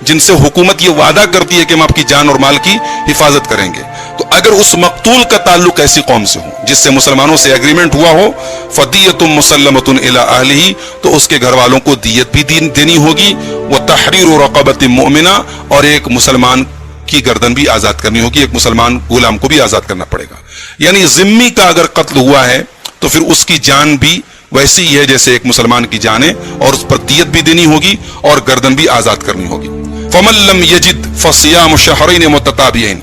جن سے حکومت یہ وعدہ کرتی ہے کہ ہم آپ کی جان اور مال کی حفاظت کریں گے. تو اگر اس مقتول کا تعلق ایسی قوم سے ہو جس سے مسلمانوں سے ایگریمنٹ ہوا ہو, فدیۃ مسلمۃ الی اہلہ, تو اس کے گھر والوں کو دیت بھی دینی ہوگی. وتحریر رقبۃ مؤمنہ, اور ایک مسلمان کی گردن بھی آزاد کرنی ہوگی, ایک مسلمان غلام کو بھی آزاد کرنا پڑے گا. یعنی ذمی کا اگر قتل ہوا ہے تو پھر اس کی جان بھی ویسی ہی ہے جیسے ایک مسلمان کی جان ہے, اور اس پر دیت بھی دینی ہوگی اور گردن بھی آزاد کرنی ہوگی. فمن لم یجد فصیام شہرین متتابعین,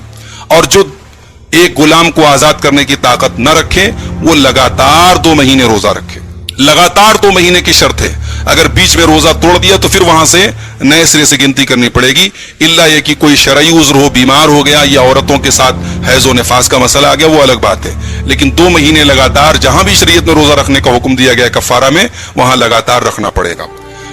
اور جو ایک غلام کو آزاد کرنے کی طاقت نہ رکھے وہ لگاتار 2 مہینے روزہ رکھے. لگاتار 2 مہینے کی شرط ہے, اگر بیچ میں روزہ توڑ دیا تو پھر وہاں سے نئے سرے سے گنتی کرنی پڑے گی, الا یہ کہ کوئی شرعی عذر ہو, بیمار ہو گیا, یا عورتوں کے ساتھ حیض و نفاس کا مسئلہ آ گیا, وہ الگ بات ہے. لیکن 2 مہینے لگاتار جہاں بھی شریعت میں روزہ رکھنے کا حکم دیا گیا کفارہ میں, وہاں لگاتار رکھنا پڑے گا.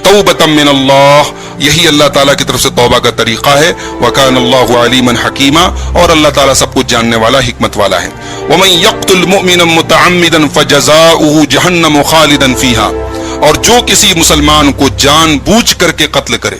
توبۃ من اللہ, یہی اللہ تعالیٰ کی طرف سے توبہ کا طریقہ ہے. وکان اللہ علیما حکیما, اور اللہ تعالیٰ سب کچھ جاننے والا حکمت والا ہے. ومن یقتل مؤمنا متعمدا فجزاؤہ جہنم خالدا فیہا, اور جو کسی مسلمان کو جان بوجھ کر کے قتل کرے,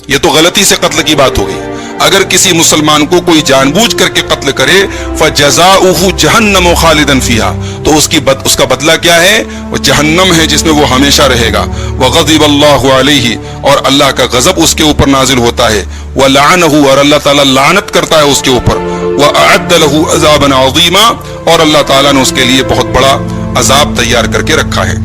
یہ تو غلطی سے قتل کی بات ہو گئی, اگر کسی مسلمان کو کوئی جان بوجھ کر کے قتل کرے, فجزاؤہ جہنم خالدا فیہا, تو اس کا بدلہ کیا ہے؟ وہ جہنم ہے جس میں وہ ہمیشہ رہے گا. وغضب اللہ علیہ, اور اللہ کا غضب اس کے اوپر نازل ہوتا ہے. ولعنہ, اور اللہ تعالیٰ لعنت کرتا ہے اس کے اوپر. واعد له عذابا عظیما, اور اللہ تعالیٰ نے اس کے لیے بہت بڑا عذاب تیار کر کے رکھا ہے.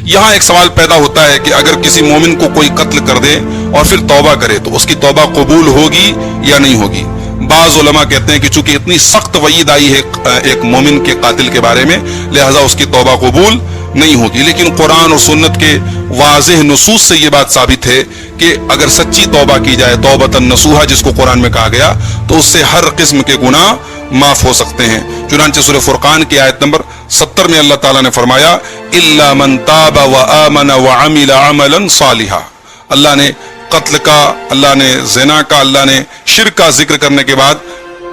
یہاں ایک سوال پیدا ہوتا ہے کہ اگر کسی مومن کو کوئی قتل کر دے اور پھر توبہ کرے تو اس کی توبہ قبول ہوگی یا نہیں ہوگی؟ بعض علماء کہتے ہیں کہ چونکہ اتنی سخت وعید آئی ہے ایک مومن کے قاتل کے بارے میں, لہذا اس کی توبہ قبول نہیں ہوگی. لیکن قرآن اور سنت کے واضح نصوص سے یہ بات ثابت ہے کہ اگر سچی توبہ کی جائے, توبۃ نصوحہ جس کو قرآن میں کہا گیا, تو اس سے ہر قسم کے گناہ معاف ہو سکتے ہیں. چنانچہ سورہ فرقان کی آیت نمبر 70 میں اللہ تعالیٰ نے فرمایا الا من تاب وآمن وعمل عملا صالحا, اللہ نے قتل کا, اللہ نے زنا کا, اللہ نے شرک کا ذکر کرنے کے بعد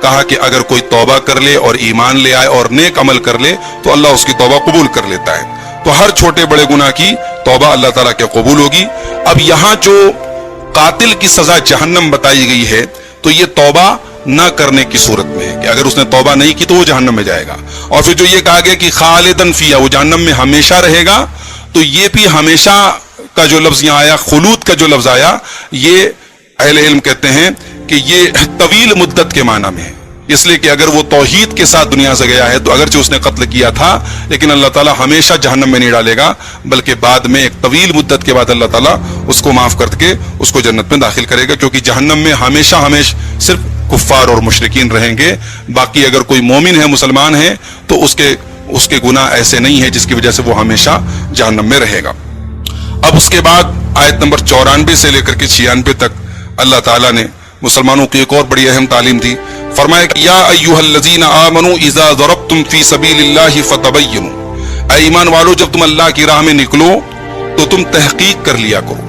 کہا کہ اگر کوئی توبہ کر لے اور ایمان لے آئے اور نیک عمل کر لے تو اللہ اس کی توبہ قبول کر لیتا ہے. تو ہر چھوٹے بڑے گناہ کی توبہ اللہ تعالیٰ کے قبول ہوگی. اب یہاں جو قاتل کی سزا جہنم بتائی گئی ہے تو یہ توبہ نہ کرنے کی صورت میں ہے کہ اگر اس نے توبہ نہیں کی تو وہ جہنم میں جائے گا. اور پھر جو یہ کہا گیا کہ خالدن فیہا, وہ جہنم میں ہمیشہ رہے گا, تو یہ بھی ہمیشہ کا جو لفظ یہاں آیا, خلود کا جو لفظ آیا, یہ اہل علم کہتے ہیں کہ یہ طویل مدت کے معنی میں ہے. اس لیے کہ اگر وہ توحید کے ساتھ دنیا سے گیا ہے تو اگرچہ اس نے قتل کیا تھا لیکن اللہ تعالیٰ ہمیشہ جہنم میں نہیں ڈالے گا, بلکہ بعد میں ایک طویل مدت کے بعد اللہ تعالیٰ اس کو معاف کر کے اس کو جنت میں داخل کرے گا, کیونکہ جہنم میں ہمیشہ صرف کفار اور مشرکین رہیں گے. باقی اگر کوئی مومن ہے, مسلمان ہے, تو اس کے گناہ ایسے نہیں ہے جس کی وجہ سے وہ ہمیشہ جہنم میں رہے گا. اب اس کے بعد آیت نمبر 94 سے لے کر کے 96 تک اللہ تعالیٰ نے مسلمانوں کی ایک اور بڑی اہم تعلیم دی. فرمایا کہ یا ایھا الذین آمنوا اذا ضربتم فی سبیل اللہ فتبینوا, اے ایمان والو جب تم اللہ کی راہ میں نکلو تو تم تحقیق کر لیا کرو.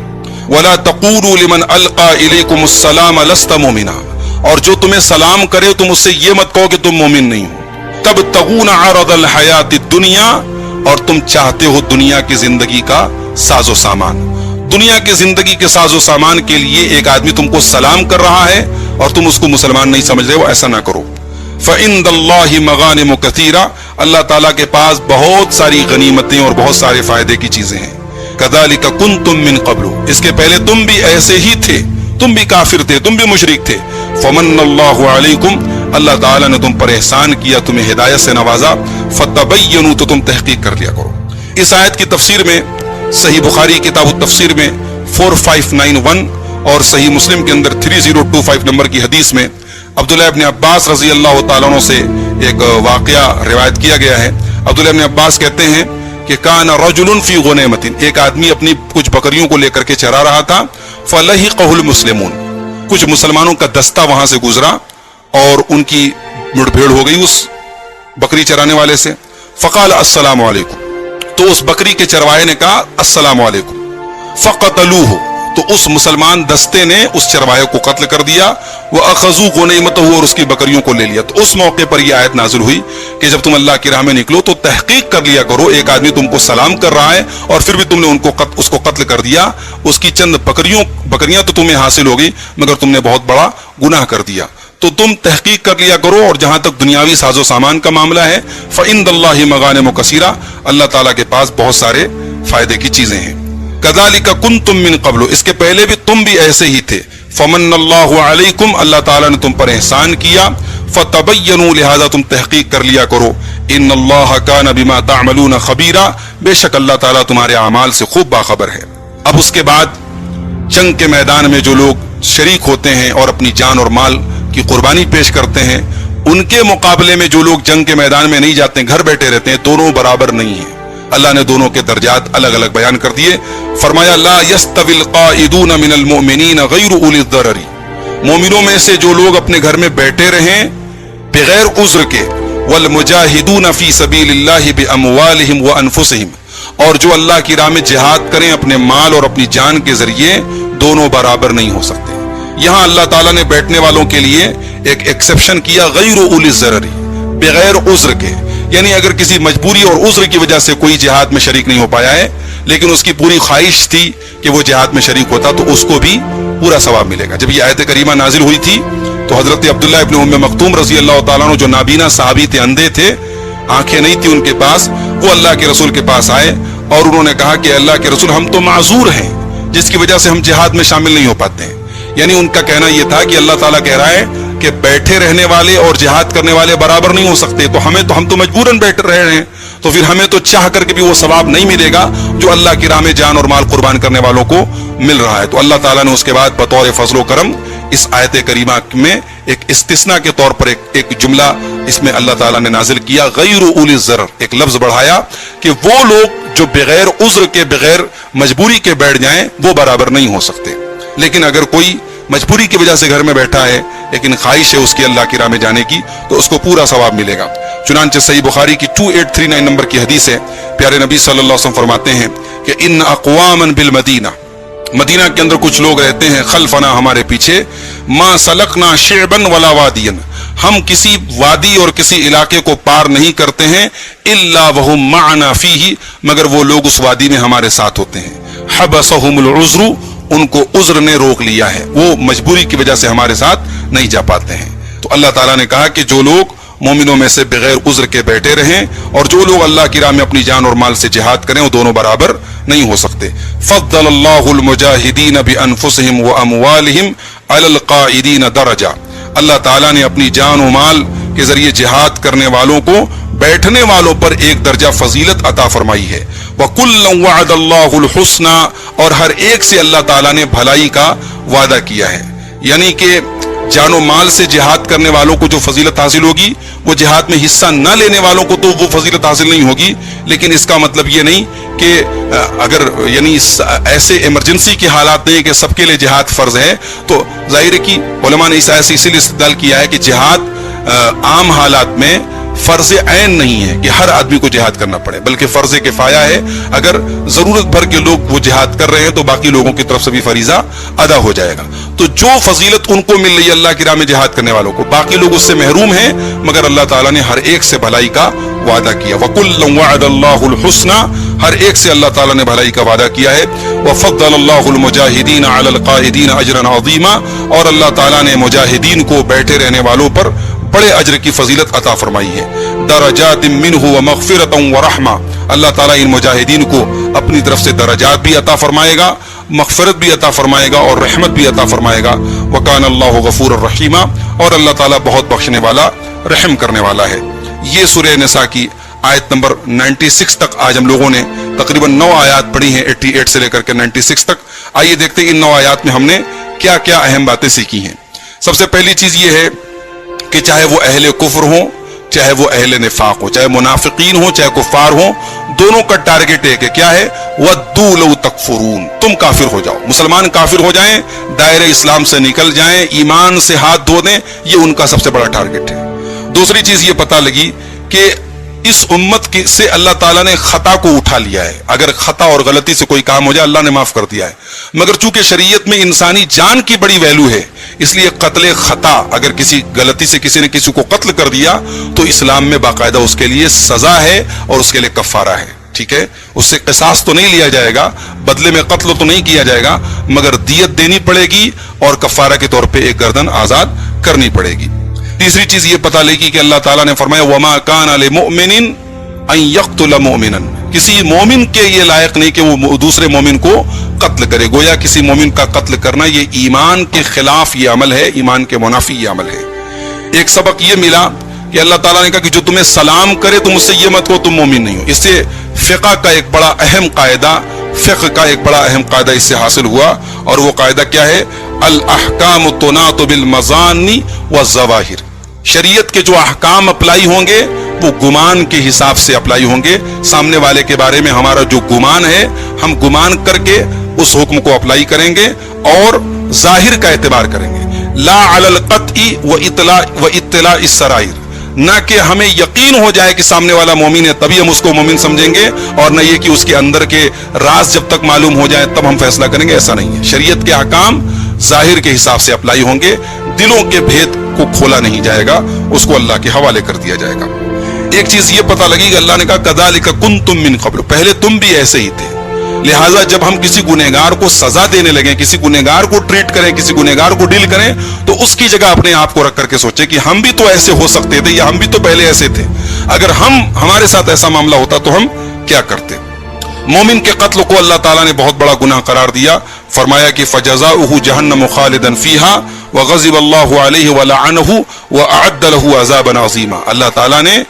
ولا تقولوا لمن القى الیکم السلام لست مؤمنا, اور جو تمہیں سلام کرے تم اس سے یہ مت کہو کہ تم مومن نہیں ہو. تبتغون عرض الحیات الدنیا, اور تم چاہتے ہو دنیا کی زندگی کا ساز و سامان. دنیا کی زندگی کے ساز و سامان کے لیے ایک آدمی تم کو سلام کر رہا ہے اور تم اس کو مسلمان نہیں سمجھ رہے ہو, ایسا نہ کرو. فَعِندَ اللَّهِ مَغَانِمُ كَثِيرًا, اللہ تعالیٰ کے پاس بہت ساری غنیمتیں اور بہت سارے فائدے کی چیزیں ہیں. كَذَلِكَ كُنْتُم مِّن قَبْلُ, اس کے پہلے تم بھی ایسے ہی تھے, تم بھی کافر تھے, تم بھی مشرک تھے. فَمَنَّ اللَّهُ عَلَيْكُمْ, اللہ تعالیٰ نے تم پر احسان کیا, تمہیں ہدایت سے نوازا. فَتَبَيَّنُوا, تو تم تحقیق کر لیا کرو. اس آیت کی تفسیر میں صحیح بخاری کتاب التفسیر میں 4591 اور صحیح مسلم کے اندر 3025 نمبر کی حدیث میں عبداللہ ابن عباس رضی اللہ تعالیٰ عنہ سے ایک واقعہ روایت کیا گیا ہے. عبداللہ ابن عباس کہتے ہیں کہ کان رجل فی غنیمۃ، ایک آدمی اپنی کچھ بکریوں کو لے کر کے چرا رہا تھا. فلحقہ المسلمون، کچھ مسلمانوں کا دستہ وہاں سے گزرا اور ان کی مڑ بھیڑ ہو گئی اس بکری چرانے والے سے. فقال السلام علیکم، تو اس بکری کے چروائے نے کہا السلام علیکم. فقتلوہ، تو اس مسلمان دستے نے اس چروائے کو قتل کر دیا. وَأَخَذُوا غُنَیمَتَهُ، اور اس کی بکریوں کو لے لیا. تو اس موقع پر یہ آیت نازل ہوئی کہ جب تم اللہ کی راہ میں نکلو تو تحقیق کر لیا کرو. ایک آدمی تم کو سلام کر رہا ہے اور پھر بھی تم نے اس کو قتل کر دیا. اس کی چند بکریاں تو تمہیں حاصل ہوگی مگر تم نے بہت بڑا گناہ کر دیا. تو تم تحقیق کر لیا کرو. اور جہاں تک دنیاوی ساز و سامان کا معاملہ ہے فَإِنَّ اللَّهِ مَغَانِمُ كَثِيرَةٌ، اللہ تعالیٰ کے پاس بہت سارے فائدے کی چیزیں ہیں. كَذَلِكَ كُنتُم مِّن قَبْلُ، اس کے پہلے بھی تم بھی ایسے ہی تھے. فَمَنَّ اللَّهُ عَلَيْكُمْ، اللہ تعالیٰ نے تم پر احسان کیا. فَتَبَيَّنُوا، لہذا تم تحقیق کر لیا کرو. إِنَّ اللَّهَ كَانَ بِمَا تَعْمَلُونَ خَبِيرًا، بے شک اللہ تعالیٰ تمہارے اعمال سے خوب باخبر ہے. اب اس کے بعد جنگ کے میدان میں جو لوگ شریک ہوتے ہیں اور اپنی جان اور مال کی قربانی پیش کرتے ہیں، ان کے مقابلے میں جو لوگ جنگ کے میدان میں نہیں جاتے، گھر بیٹھے رہتے ہیں، دونوں برابر نہیں ہیں. اللہ نے دونوں کے درجات الگ الگ بیان کر دیے. فرمایا لا يستوي القائدون من المؤمنین غیر اولی الضرر، مومنوں میں سے جو لوگ اپنے گھر میں بیٹھے رہیں بغیر عذر کے، والمجاہدون فی سبیل اللہ باموالہم وانفسہم، اور جو اللہ کی راہ میں جہاد کریں اپنے مال اور اپنی جان کے ذریعے، دونوں برابر نہیں ہو سکتے. یہاں اللہ تعالیٰ نے بیٹھنے والوں کے لیے ایک ایکسیپشن کیا، غیر اولی الضرر، بغیر عذر کے. یعنی اگر کسی مجبوری اور عذر کی وجہ سے کوئی جہاد میں شریک نہیں ہو پایا ہے لیکن اس کی پوری خواہش تھی کہ وہ جہاد میں شریک ہوتا تو اس کو بھی پورا ثواب ملے گا. جب یہ آیت کریمہ نازل ہوئی تھی تو حضرت عبداللہ ابن ام مکتوم رضی اللہ تعالیٰ عنہ، جو نابینا صحابی تھے، اندھے تھے، آنکھیں نہیں تھی ان کے پاس، وہ اللہ کے رسول کے پاس آئے اور انہوں نے کہا کہ اللہ کے رسول، ہم تو معذور ہیں جس کی وجہ سے ہم جہاد میں شامل نہیں ہو پاتے ہیں. یعنی ان کا کہنا یہ تھا کہ اللہ تعالیٰ کہہ رہا ہے کہ بیٹھے رہنے والے اور جہاد کرنے والے برابر نہیں ہو سکتے، تو ہم تو مجبوراً بیٹھ رہے ہیں، تو پھر ہمیں تو چاہ کر کے بھی وہ ثواب نہیں ملے گا جو اللہ کی راہ میں جان اور مال قربان کرنے والوں کو مل رہا ہے. تو اللہ تعالیٰ نے اس کے بعد بطور فضل و کرم اس آیت کریمہ میں ایک استثناء کے طور پر ایک جملہ اس میں اللہ تعالیٰ نے نازل کیا، غیر اولی الضرر، ایک لفظ بڑھایا کہ وہ لوگ جو بغیر عذر کے، بغیر مجبوری کے بیٹھ جائیں وہ برابر نہیں ہو سکتے. لیکن اگر کوئی مجبوری کی وجہ سے گھر میں بیٹھا ہے لیکن خواہش ہے اس کی اللہ کی راہ میں جانے کی تو اس کو پورا ثواب ملے گا. چنانچہ صحیح بخاری کی 2839 نمبر کی حدیث ہے، پیارے نبی صلی اللہ علیہ وسلم فرماتے ہیں کہ ان اقواما بالمدینہ، مدینہ کے اندر کچھ لوگ رہتے ہیں، خلفنا، ہمارے پیچھے، ما سلکنا شعبا ولا وادیا، ہم کسی وادی اور کسی علاقے کو پار نہیں کرتے ہیں، الا وهم معنا فیہ، مگر وہ لوگ اس وادی میں ہمارے ساتھ ہوتے ہیں. حبسهم العذر، ان کو عذر نے روک لیا ہے، وہ مجبوری کی وجہ سے ہمارے ساتھ نہیں جا پاتے ہیں. تو اللہ تعالیٰ نے کہا کہ جو لوگ مومنوں میں سے بغیر عذر کے بیٹھے رہیں اور جو لوگ اللہ کی راہ میں اپنی جان اور مال سے جہاد کریں وہ دونوں برابر نہیں ہو سکتے. فضل اللہ المجاہدین بانفسہم واموالہم علی القائدین درجہ، اللہ تعالیٰ نے اپنی جان و مال کے ذریعے جہاد کرنے والوں کو بیٹھنے والوں پر ایک درجہ فضیلت عطا فرمائی ہے. وَكُلًّا وَعَدَ اللَّهُ الْحُسْنَى، اور ہر ایک سے اللہ تعالیٰ نے بھلائی کا وعدہ کیا ہے. یعنی کہ جان و مال سے جہاد کرنے والوں کو جو فضیلت حاصل ہوگی وہ جہاد میں حصہ نہ لینے والوں کو تو وہ فضیلت حاصل نہیں ہوگی. لیکن اس کا مطلب یہ نہیں کہ اگر یعنی ایسے ایمرجنسی کے حالات نہیں کہ سب کے لیے جہاد فرض ہے، تو ظاہر ہے کہ علماء نے اس آیت سے اسی لیے استدلال کیا ہے کہ جہاد عام حالات میں فرض عین نہیں ہے کہ ہر آدمی کو جہاد کرنا پڑے، بلکہ فرض کفایہ ہے. اگر ضرورت بھر کے لوگ وہ جہاد کر رہے ہیں تو باقی لوگوں کی طرف سے بھی فریضہ ادا ہو جائے گا. تو جو فضیلت ان کو مل رہی ہے اللہ کی راہ میں جہاد کرنے والوں کو، باقی لوگ اس سے محروم ہیں، مگر اللہ تعالیٰ نے ہر ایک سے بھلائی کا وعدہ کیا. وَكُلًّا وَعَدَ اللَّهُ الْحُسْنَى، ہر ایک سے اللہ تعالیٰ نے بھلائی کا وعدہ کیا ہے. وَفَضَّلَ اللَّهُ الْمُجَاهِدِينَ عَلَى الْقَائِدِينَ أَجْرًا عَظِيمًا، اور اللہ تعالیٰ نے مجاہدین کو، بیٹھے رہنے والوں پر بڑے اجر کی فضیلت عطا فرمائی ہے. درجات منہ ومغفرۃ ورحمہ، اللہ تعالیٰ ان مجاہدین کو اپنی طرف سے درجات بھی عطا فرمائے گا، مغفرت بھی عطا فرمائے گا اور رحمت بھی عطا فرمائے گا. وکان اللہ غفور الرحیمہ، اور اللہ تعالیٰ بہت بخشنے والا، رحم کرنے والا ہے. یہ سورہ نساء کی آیت نمبر 96 تک آج ہم لوگوں نے تقریباً 9 آیات پڑھی ہیں، 88 سے لے کر کے 96 تک. آئیے دیکھتے ہیں ان 9 آیات میں ہم نے کیا کیا اہم باتیں سیکھی ہیں. سب سے پہلی چیز یہ ہے کہ چاہے وہ اہل کفر ہوں چاہے وہ اہل نفاق ہو, چاہے منافقین ہوں چاہے کفار ہوں, دونوں کا ٹارگٹ ایک ہے, کیا ہے؟ وَدُّوا لَوْ تَكْفُرُونَ, تم کافر ہو جاؤ, مسلمان کافر ہو جائیں, دائرہ اسلام سے نکل جائیں, ایمان سے ہاتھ دھو دیں, یہ ان کا سب سے بڑا ٹارگٹ ہے. دوسری چیز یہ پتہ لگی کہ اس امت سے اللہ تعالیٰ نے خطا کو اٹھا لیا ہے. اگر خطا اور غلطی سے کوئی کام ہو جائے اللہ نے معاف کر دیا ہے, مگر چونکہ شریعت میں انسانی جان کی بڑی ویلو ہے اس لیے قتل خطا, اگر کسی غلطی سے کسی نے کسی کو قتل کر دیا تو اسلام میں باقاعدہ اس کے لیے سزا ہے اور اس کے لیے کفارہ ہے. ٹھیک ہے, اس سے قصاص تو نہیں لیا جائے گا, بدلے میں قتل تو نہیں کیا جائے گا, مگر دیت دینی پڑے گی اور کفارہ کے طور پہ ایک گردن آزاد کرنی پڑے گی. تیسری چیز یہ پتہ لگی کہ اللہ تعالیٰ نے فرمایا وَمَا كَانَ لِمُؤْمِنٍ أَن يَقْتُلَ مُؤْمِنًا, کسی مومن کے یہ لائق نہیں کہ وہ دوسرے مومن کو قتل کرے. گویا کسی مومن کا قتل کرنا یہ ایمان کے خلاف یہ عمل ہے, ایمان کے منافی یہ عمل ہے. ایک سبق یہ ملا کہ اللہ تعالیٰ نے کہا کہ جو تمہیں سلام کرے تم اس سے یہ مت کہو تم مومن نہیں ہو. اس سے فقہ کا ایک بڑا اہم قاعدہ اس سے حاصل ہوا, اور وہ قاعدہ کیا ہے؟ الاحکام تناط بالمظان والظواہر, شریعت کے جو احکام اپلائی ہوں گے وہ گمان کے حساب سے اپلائی ہوں گے. سامنے والے کے بارے میں ہمارا جو گمان ہے ہم گمان کر کے اس حکم کو اپلائی کریں گے اور ظاہر کا اعتبار کریں گے. لا علی القطع واطلاع السرائر, نہ کہ ہمیں یقین ہو جائے کہ سامنے والا مومن ہے تبھی ہم اس کو مومن سمجھیں گے, اور نہ یہ کہ اس کے اندر کے راز جب تک معلوم ہو جائے تب ہم فیصلہ کریں گے. ایسا نہیں ہے, شریعت کے احکام ظاہر کے حساب سے اپلائی ہوں گے, دلوں کے بھید کو کھولا نہیں جائے گا, اس کو اللہ کے حوالے کر دیا جائے گا. ایک چیز یہ پتہ لگی کہ اللہ نے کہا کذالک کنتم من قبل, پہلے تم بھی ایسے ہی تھے. لہٰذا جب ہم کسی گنہگار کو سزا دینے لگیں, کسی گنہگار کو ٹریٹ کریں, کسی گنہگار کو ڈیل کریں, تو اس کی جگہ اپنے آپ کو رکھ کر کے سوچیں کہ ہم بھی تو ایسے ہو سکتے تھے یا ہم بھی تو پہلے ایسے تھے. اگر ہمارے ساتھ ایسا معاملہ ہوتا تو ہم کیا کرتے. مومن کے قتل کو اللہ تعالیٰ نے بہت بڑا گناہ قرار دیا, فرمایا کہ فجزاؤہ جہنم خالدا فیہا وغضب اللہ علیہ ولعنہ واعد لہ عذابا عظیما. اللہ تعالیٰ نے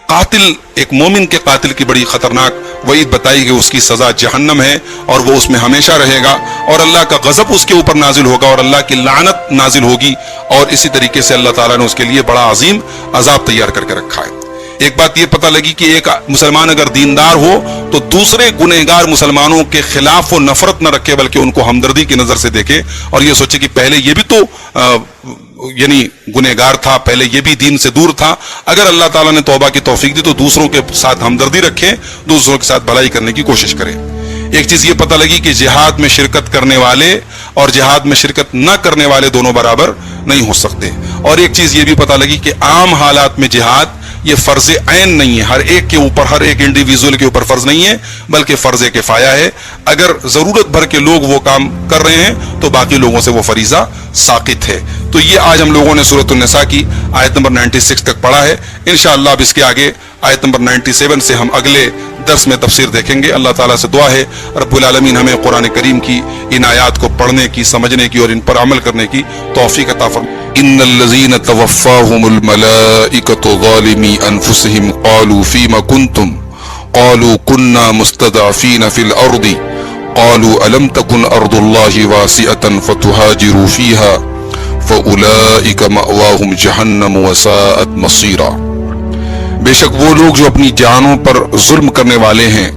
قاتل, ایک مومن کے قاتل کی بڑی خطرناک وعید بتائی کہ اس کی سزا جہنم ہے اور وہ اس میں ہمیشہ رہے گا, اور اللہ کا غضب اس کے اوپر نازل ہوگا اور اللہ کی لعنت نازل ہوگی, اور اسی طریقے سے اللہ تعالیٰ نے اس کے لیے بڑا عظیم عذاب تیار کر کے رکھا ہے. ایک بات یہ پتہ لگی کہ ایک مسلمان اگر دیندار ہو تو دوسرے گنہگار مسلمانوں کے خلاف وہ نفرت نہ رکھے بلکہ ان کو ہمدردی کی نظر سے دیکھے, اور یہ سوچے کہ پہلے یہ بھی تو یعنی گنہگار تھا, پہلے یہ بھی دین سے دور تھا. اگر اللہ تعالیٰ نے توبہ کی توفیق دی تو دوسروں کے ساتھ ہمدردی رکھے, دوسروں کے ساتھ بھلائی کرنے کی کوشش کرے. ایک چیز یہ پتہ لگی کہ جہاد میں شرکت کرنے والے اور جہاد میں شرکت نہ کرنے والے دونوں برابر نہیں ہو سکتے. اور ایک چیز یہ بھی پتہ لگی کہ عام حالات میں جہاد یہ فرض عین نہیں ہے, ہر ایک کے اوپر, ہر ایک انڈیویژل کے اوپر فرض نہیں ہے بلکہ فرض کفایہ ہے. اگر ضرورت بھر کے لوگ وہ کام کر رہے ہیں تو باقی لوگوں سے وہ فریضہ ساقط ہے. تو یہ آج ہم لوگوں نے سورۃ النساء کی آیت نمبر 96 تک پڑھا ہے. انشاءاللہ اب اس کے آگے آیت نمبر 97 سے ہم اگلے درس میں تفسیر دیکھیں گے. اللہ تعالیٰ سے دعا ہے رب العالمین ہمیں قرآن کریم کی ان آیات کو پڑھنے کی, سمجھنے کی اور ان پر عمل کرنے کی توفیق عطا فرمائے. ان الذين توفاهم الملائكة ظالمي انفسهم قالوا فيما كنتم قالوا كنا مستضعفين في الارض قالوا الم تكن ارض الله واسعة فتهاجروا فيها فاولئك مأواهم جهنم وساءت مصيرا. بے شک وہ لوگ جو اپنی جانوں پر ظلم کرنے والے ہیں,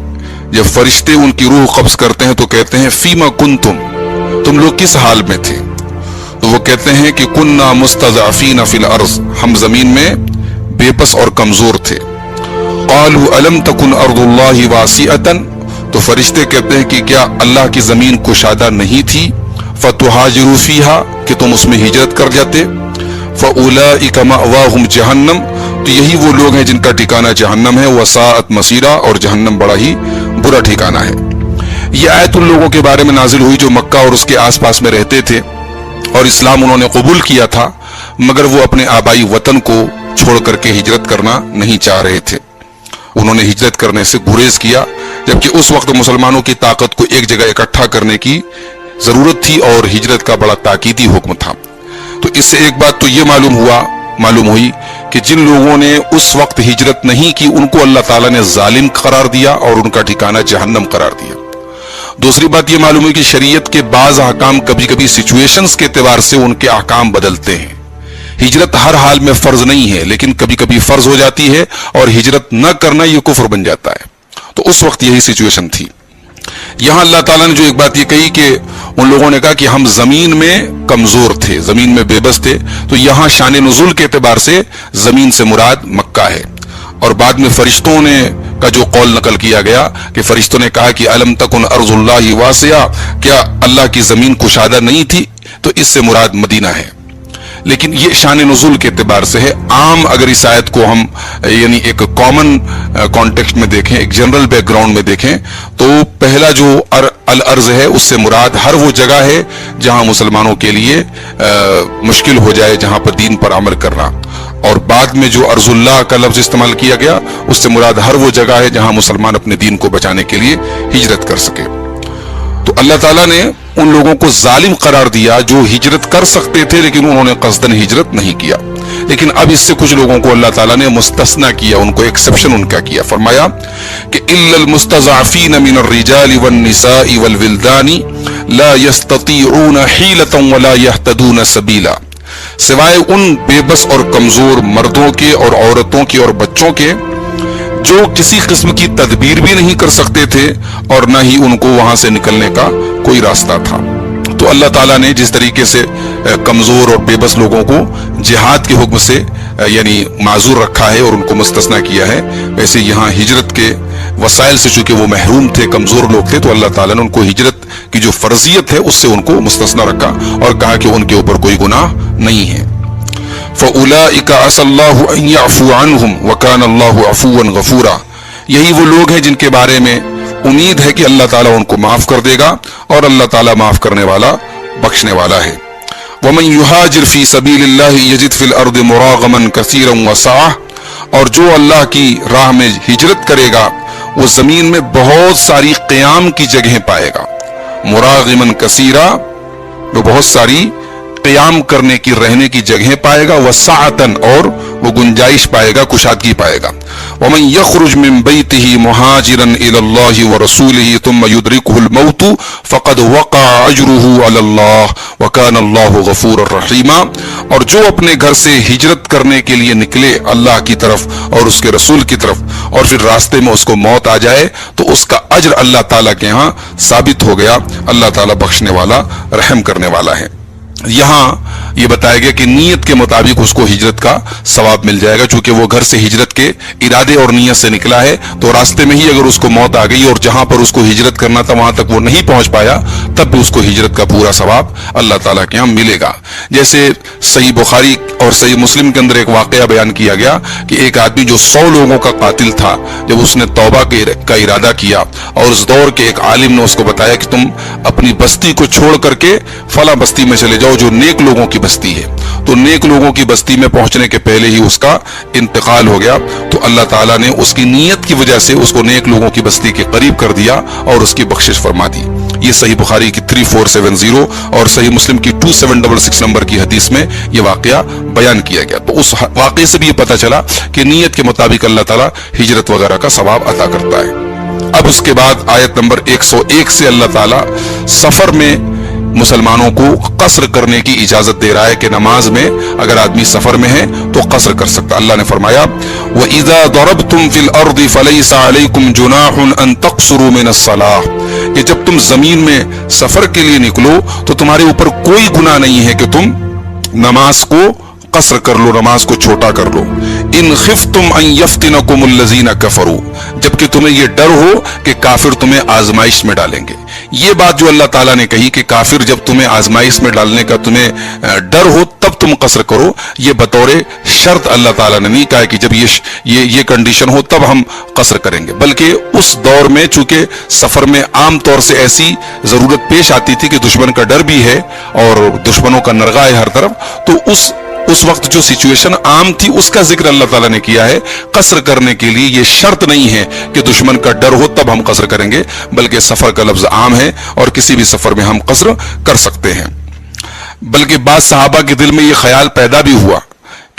جب فرشتے ان کی روح قبض کرتے ہیں تو کہتے ہیں فیما کنتم, تم لوگ کس حال میں تھے؟ تو وہ کہتے ہیں کہ کننا مستضعفین فی الارض, ہم زمین میں بے بس اور کمزور تھے. قالوا الم تکن ارض اللہ واسعۃ, تو فرشتے کہتے ہیں کہ کیا اللہ کی زمین کشادہ نہیں تھی؟ فتہاجروا فیہا, کہ تم اس میں ہجرت کر جاتے. فاولئک مأواہم جہنم, تو یہی وہ لوگ ہیں جن کا ٹھکانہ جہنم ہے. وساءت مصیرا, اور جہنم بڑا ہی برا ٹھکانہ ہے. یہ آیت ان لوگوں کے بارے میں نازل ہوئی جو مکہ اور اس کے آس پاس میں رہتے تھے اور اسلام انہوں نے قبول کیا تھا, مگر وہ اپنے آبائی وطن کو چھوڑ کر کے ہجرت کرنا نہیں چاہ رہے تھے. انہوں نے ہجرت کرنے سے گریز کیا, جبکہ اس وقت مسلمانوں کی طاقت کو ایک جگہ اکٹھا کرنے کی ضرورت تھی اور ہجرت کا بڑا تاکیدی حکم تھا. تو اس سے ایک بات تو یہ معلوم ہوئی کہ جن لوگوں نے اس وقت ہجرت نہیں کی ان کو اللہ تعالیٰ نے ظالم قرار دیا اور ان کا ٹھکانہ جہنم قرار دیا. دوسری بات یہ معلوم ہوئی کہ شریعت کے بعض احکام کبھی کبھی سچویشنز کے اعتبار سے ان کے احکام بدلتے ہیں. ہجرت ہر حال میں فرض نہیں ہے، لیکن کبھی کبھی فرض ہو جاتی ہے اور ہجرت نہ کرنا یہ کفر بن جاتا ہے. تو اس وقت یہی سچویشن تھی. یہاں اللہ تعالیٰ نے جو ایک بات یہ کہی کہ ان لوگوں نے کہا کہ ہم زمین میں کمزور تھے، زمین میں بے بس تھے، تو یہاں شان نزول کے اعتبار سے زمین سے مراد مکہ ہے. اور بعد میں فرشتوں نے کا جو قول نقل کیا گیا کہ فرشتوں نے کہا کہ الم تکن ارض اللہ واسعہ، کیا اللہ کی زمین کشادہ نہیں تھی، تو اس سے مراد مدینہ ہے. لیکن یہ شان نزول کے اعتبار سے ہے. عام اگر اس آیت کو ہم یعنی ایک کامن کانٹیکسٹ میں دیکھیں، ایک جنرل بیک گراؤنڈ میں دیکھیں، تو پہلا جو الارض ہے اس سے مراد ہر وہ جگہ ہے جہاں مسلمانوں کے لیے مشکل ہو جائے، جہاں پر دین پر عمل کرنا. اور بعد میں جو ارض اللہ کا لفظ استعمال کیا گیا اس سے مراد ہر وہ جگہ ہے جہاں مسلمان اپنے دین کو بچانے کے لیے ہجرت کر سکے. تو اللہ تعالیٰ نے ان لوگوں کو ظالم قرار دیا جو ہجرت کر سکتے تھے لیکن انہوں نے قصدن ہجرت نہیں کیا. لیکن اب اس سے کچھ لوگوں کو اللہ تعالیٰ نے مستثنا کیا، ان کو ایکسپشن ان کا کیا. فرمایا کہ الا المستضعفین من الرجال والنساء والولدان لا يستطيعون حیلة ولا يهتدون سبیلا، سوائے ان بے بس اور کمزور مردوں کے اور عورتوں کے اور بچوں کے جو کسی قسم کی تدبیر بھی نہیں کر سکتے تھے اور نہ ہی ان کو وہاں سے نکلنے کا کوئی راستہ تھا. تو اللہ تعالیٰ نے جس طریقے سے کمزور اور بے بس لوگوں کو جہاد کے حکم سے یعنی معذور رکھا ہے اور ان کو مستثنا کیا ہے، ویسے یہاں ہجرت کے وسائل سے چونکہ وہ محروم تھے، کمزور لوگ تھے، تو اللہ تعالیٰ نے ان کو ہجرت کی جو فرضیت ہے اس سے ان کو مستثنا رکھا اور کہا کہ ان کے اوپر کوئی گناہ نہیں ہے. فَأُولَئِكَ عَسَى اللَّهُ أَن يَعْفُوَ عَنْهُمْ وَكَانَ اللَّهُ عَفُوًّا غَفُورًا. یہی وہ لوگ ہیں جن کے بارے میں امید ہے کہ اللہ تعالیٰ ان کو معاف کر دے گا اور اللہ تعالیٰ معاف کرنے والا بخشنے والا ہے. وَمَن يُهَاجِرْ فِي سَبِيلِ اللَّهِ يَجِدْ فِي الْأَرْضِ مُرَاغَمًا كَثِيرًا وَسَعَةً، اور جو اللہ کی راہ میں ہجرت کرے گا وہ زمین میں بہت ساری قیام کی جگہیں پائے گا. مراغمن کثیرا، وہ بہت ساری قیام کرنے کی رہنے کی جگہیں پائے گا. وسعتن، اور وہ گنجائش پائے گا، کشادگی پائے گا. ومن یخرج من بیتہ مہاجرا الی اللہ ورسولہ ثم یدرکہ الموت فقد وقع اجرہ علی اللہ وکان اللہ غفورا رحیما، اور جو اپنے گھر سے ہجرت کرنے کے لیے نکلے اللہ کی طرف اور اس کے رسول کی طرف اور پھر راستے میں اس کو موت آ جائے تو اس کا اجر اللہ تعالیٰ کے ہاں ثابت ہو گیا. اللہ تعالیٰ بخشنے والا رحم کرنے والا ہے. یہاں یہ بتایا گیا کہ نیت کے مطابق اس کو ہجرت کا ثواب مل جائے گا، چونکہ وہ گھر سے ہجرت کے ارادے اور نیت سے نکلا ہے، تو راستے میں ہی اگر اس کو موت آ گئی اور جہاں پر اس کو ہجرت کرنا تھا وہاں تک وہ نہیں پہنچ پایا تب بھی اس کو ہجرت کا پورا ثواب اللہ تعالیٰ کے یہاں ملے گا. جیسے صحیح بخاری اور صحیح مسلم کے اندر ایک واقعہ بیان کیا گیا کہ ایک آدمی جو 100 لوگوں کا قاتل تھا، جب اس نے توبہ کا ارادہ کیا اور اس دور کے ایک عالم نے اس کو بتایا کہ تم اپنی بستی کو چھوڑ کر کے فلاں بستی میں چلے جاؤ جو نیک لوگوں کی بستی ہے، تو نیک لوگوں کی بستی میں پہنچنے کے پہلے ہی اس کا انتقال ہو گیا. تو اللہ تعالیٰ نے اس کی نیت کی وجہ سے اس کو نیک لوگوں کی بستی کے قریب کر دیا اور اس کی بخشش فرما دی. یہ صحیح بخاری کی 3470 اور صحیح مسلم کی 2766 نمبر کی حدیث میں یہ واقعہ بیان کیا گیا. تو اس واقعے سے بھی یہ پتہ چلا کہ نیت کے مطابق اللہ تعالیٰ ہجرت وغیرہ کا ثواب عطا کرتا ہے. اب اس کے بعد آیت نمبر 101 سے اللہ تعالیٰ سفر میں مسلمانوں کو قصر کرنے کی اجازت دے رہا ہے کہ نماز میں اگر آدمی سفر میں ہے تو قصر کر سکتا. اللہ نے فرمایا وَإِذَا ضَرَبْتُمْ فِي الْأَرْضِ فَلَيْسَ عَلَيْكُمْ جُنَاحٌ أَن تَقْصُرُوا مِنَ الصَّلَاةِ، کہ جب تم زمین میں سفر کے لیے نکلو تو تمہارے اوپر کوئی گناہ نہیں ہے کہ تم نماز کو قصر کر لو، نماز کو چھوٹا کر لو. ان خفتم ان یفتنکم الذین کفروا، جبکہ تمہیں یہ ڈر ہو کہ کافر تمہیں آزمائش میں ڈالیں گے. یہ بات جو اللہ تعالیٰ نے کہی کہ کافر جب تمہیں آزمائش میں ڈالنے کا تمہیں ڈر ہو تب تم قصر کرو، یہ بطور شرط اللہ تعالیٰ نے نہیں کہا کہ جب یہ کنڈیشن ہو تب ہم قصر کریں گے، بلکہ اس دور میں چونکہ سفر میں عام طور سے ایسی ضرورت پیش آتی تھی کہ دشمن کا ڈر بھی ہے اور دشمنوں کا نرغہ ہے ہر طرف، تو اس وقت جو سچویشن عام تھی اس کا ذکر اللہ تعالیٰ نے کیا ہے. قصر کرنے کے لیے یہ شرط نہیں ہے کہ دشمن کا ڈر ہو تب ہم قصر کریں گے، بلکہ سفر کا لفظ عام ہے اور کسی بھی سفر میں ہم قصر کر سکتے ہیں. بلکہ بعض صحابہ کے دل میں یہ خیال پیدا بھی ہوا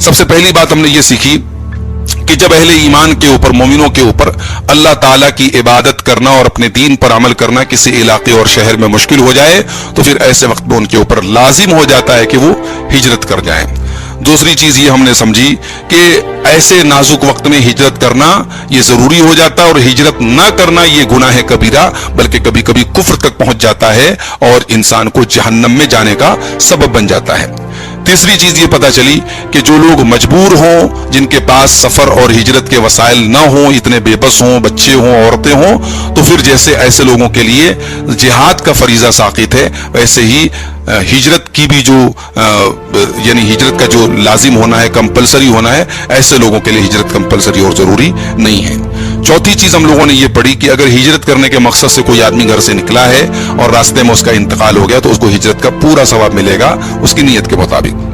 سب سے پہلی بات ہم نے یہ سیکھی کہ جب اہل ایمان کے اوپر، مومنوں کے اوپر اللہ تعالیٰ کی عبادت کرنا اور اپنے دین پر عمل کرنا کسی علاقے اور شہر میں مشکل ہو جائے تو پھر ایسے وقت میں ان کے اوپر لازم ہو جاتا ہے کہ وہ ہجرت کر جائیں۔ دوسری چیز یہ ہم نے سمجھی کہ ایسے نازک وقت میں ہجرت کرنا یہ ضروری ہو جاتا ہے، اور ہجرت نہ کرنا یہ گناہ کبیرہ بلکہ کبھی کبھی کفر تک پہنچ جاتا ہے اور انسان کو جہنم میں جانے کا سبب بن جاتا ہے۔ تیسری چیز یہ پتہ چلی کہ جو لوگ مجبور ہوں، جن کے پاس سفر اور ہجرت کے وسائل نہ ہوں، اتنے بے بس ہوں، بچے ہوں، عورتیں ہوں، تو پھر جیسے ایسے لوگوں کے لیے جہاد کا فریضہ ساقط ہے، ویسے ہی ہجرت کی بھی جو یعنی ہجرت کا جو لازم ہونا ہے، کمپلسری ہونا ہے، ایسے لوگوں کے لیے ہجرت کمپلسری اور ضروری نہیں ہے۔ چوتھی چیز ہم لوگوں نے یہ پڑھی کہ اگر ہجرت کرنے کے مقصد سے کوئی آدمی گھر سے نکلا ہے اور راستے میں اس کا انتقال ہو گیا تو اس کو ہجرت کا پورا ثواب ملے گا اس کی نیت کے مطابق۔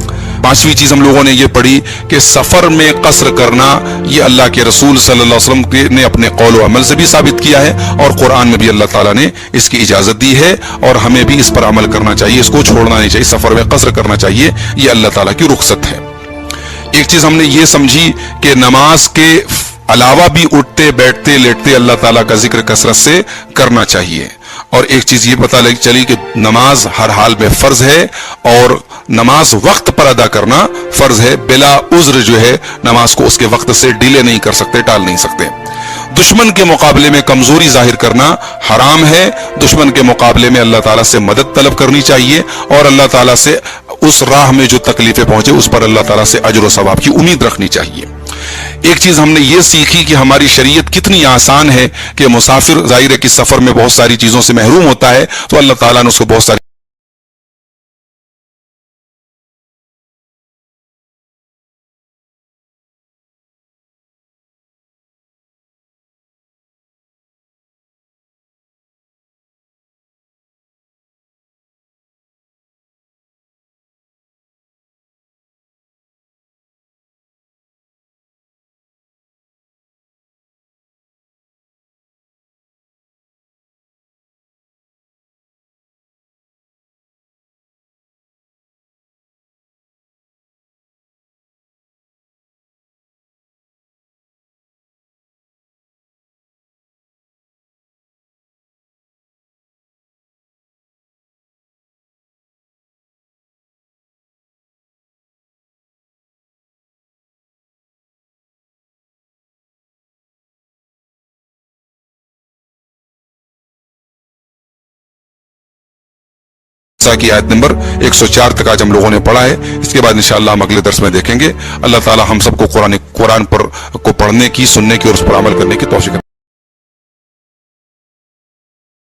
پانچویں چیز ہم لوگوں نے یہ پڑھی کہ سفر میں قصر کرنا یہ اللہ کے رسول صلی اللہ علیہ وسلم نے اپنے قول و عمل سے بھی ثابت کیا ہے، اور قرآن میں بھی اللہ تعالیٰ نے اس کی اجازت دی ہے، اور ہمیں بھی اس پر عمل کرنا چاہیے، اس کو چھوڑنا نہیں چاہیے، سفر میں قصر کرنا چاہیے، یہ اللہ تعالیٰ کی رخصت ہے۔ ایک چیز ہم نے یہ سمجھی کہ نماز کے علاوہ بھی اٹھتے بیٹھتے لیٹتے اللہ تعالیٰ کا ذکر کثرت سے کرنا چاہیے، اور ایک چیز یہ پتہ چلی کہ نماز ہر حال میں فرض ہے، اور نماز وقت پر ادا کرنا فرض ہے، بلا عذر جو ہے نماز کو اس کے وقت سے ڈیلے نہیں کر سکتے، ٹال نہیں سکتے۔ دشمن کے مقابلے میں کمزوری ظاہر کرنا حرام ہے، دشمن کے مقابلے میں اللہ تعالیٰ سے مدد طلب کرنی چاہیے، اور اللہ تعالیٰ سے اس راہ میں جو تکلیفیں پہنچے اس پر اللہ تعالیٰ سے اجر و ثواب کی امید رکھنی چاہیے۔ ایک چیز ہم نے یہ سیکھی کہ ہماری شریعت کتنی آسان ہے کہ مسافر ظاہر ہے کہ سفر میں بہت ساری چیزوں سے محروم ہوتا ہے، تو اللہ تعالیٰ نے اس کو بہت ساری کی آیت نمبر 104 تک آج ہم لوگوں نے پڑھا ہے۔ اس کے بعد انشاءاللہ ہم اگلے درس میں دیکھیں گے۔ اللہ تعالیٰ ہم سب کو قرآن پر کو پڑھنے کی، سننے کی اور اس پر عمل کرنے کی توفیق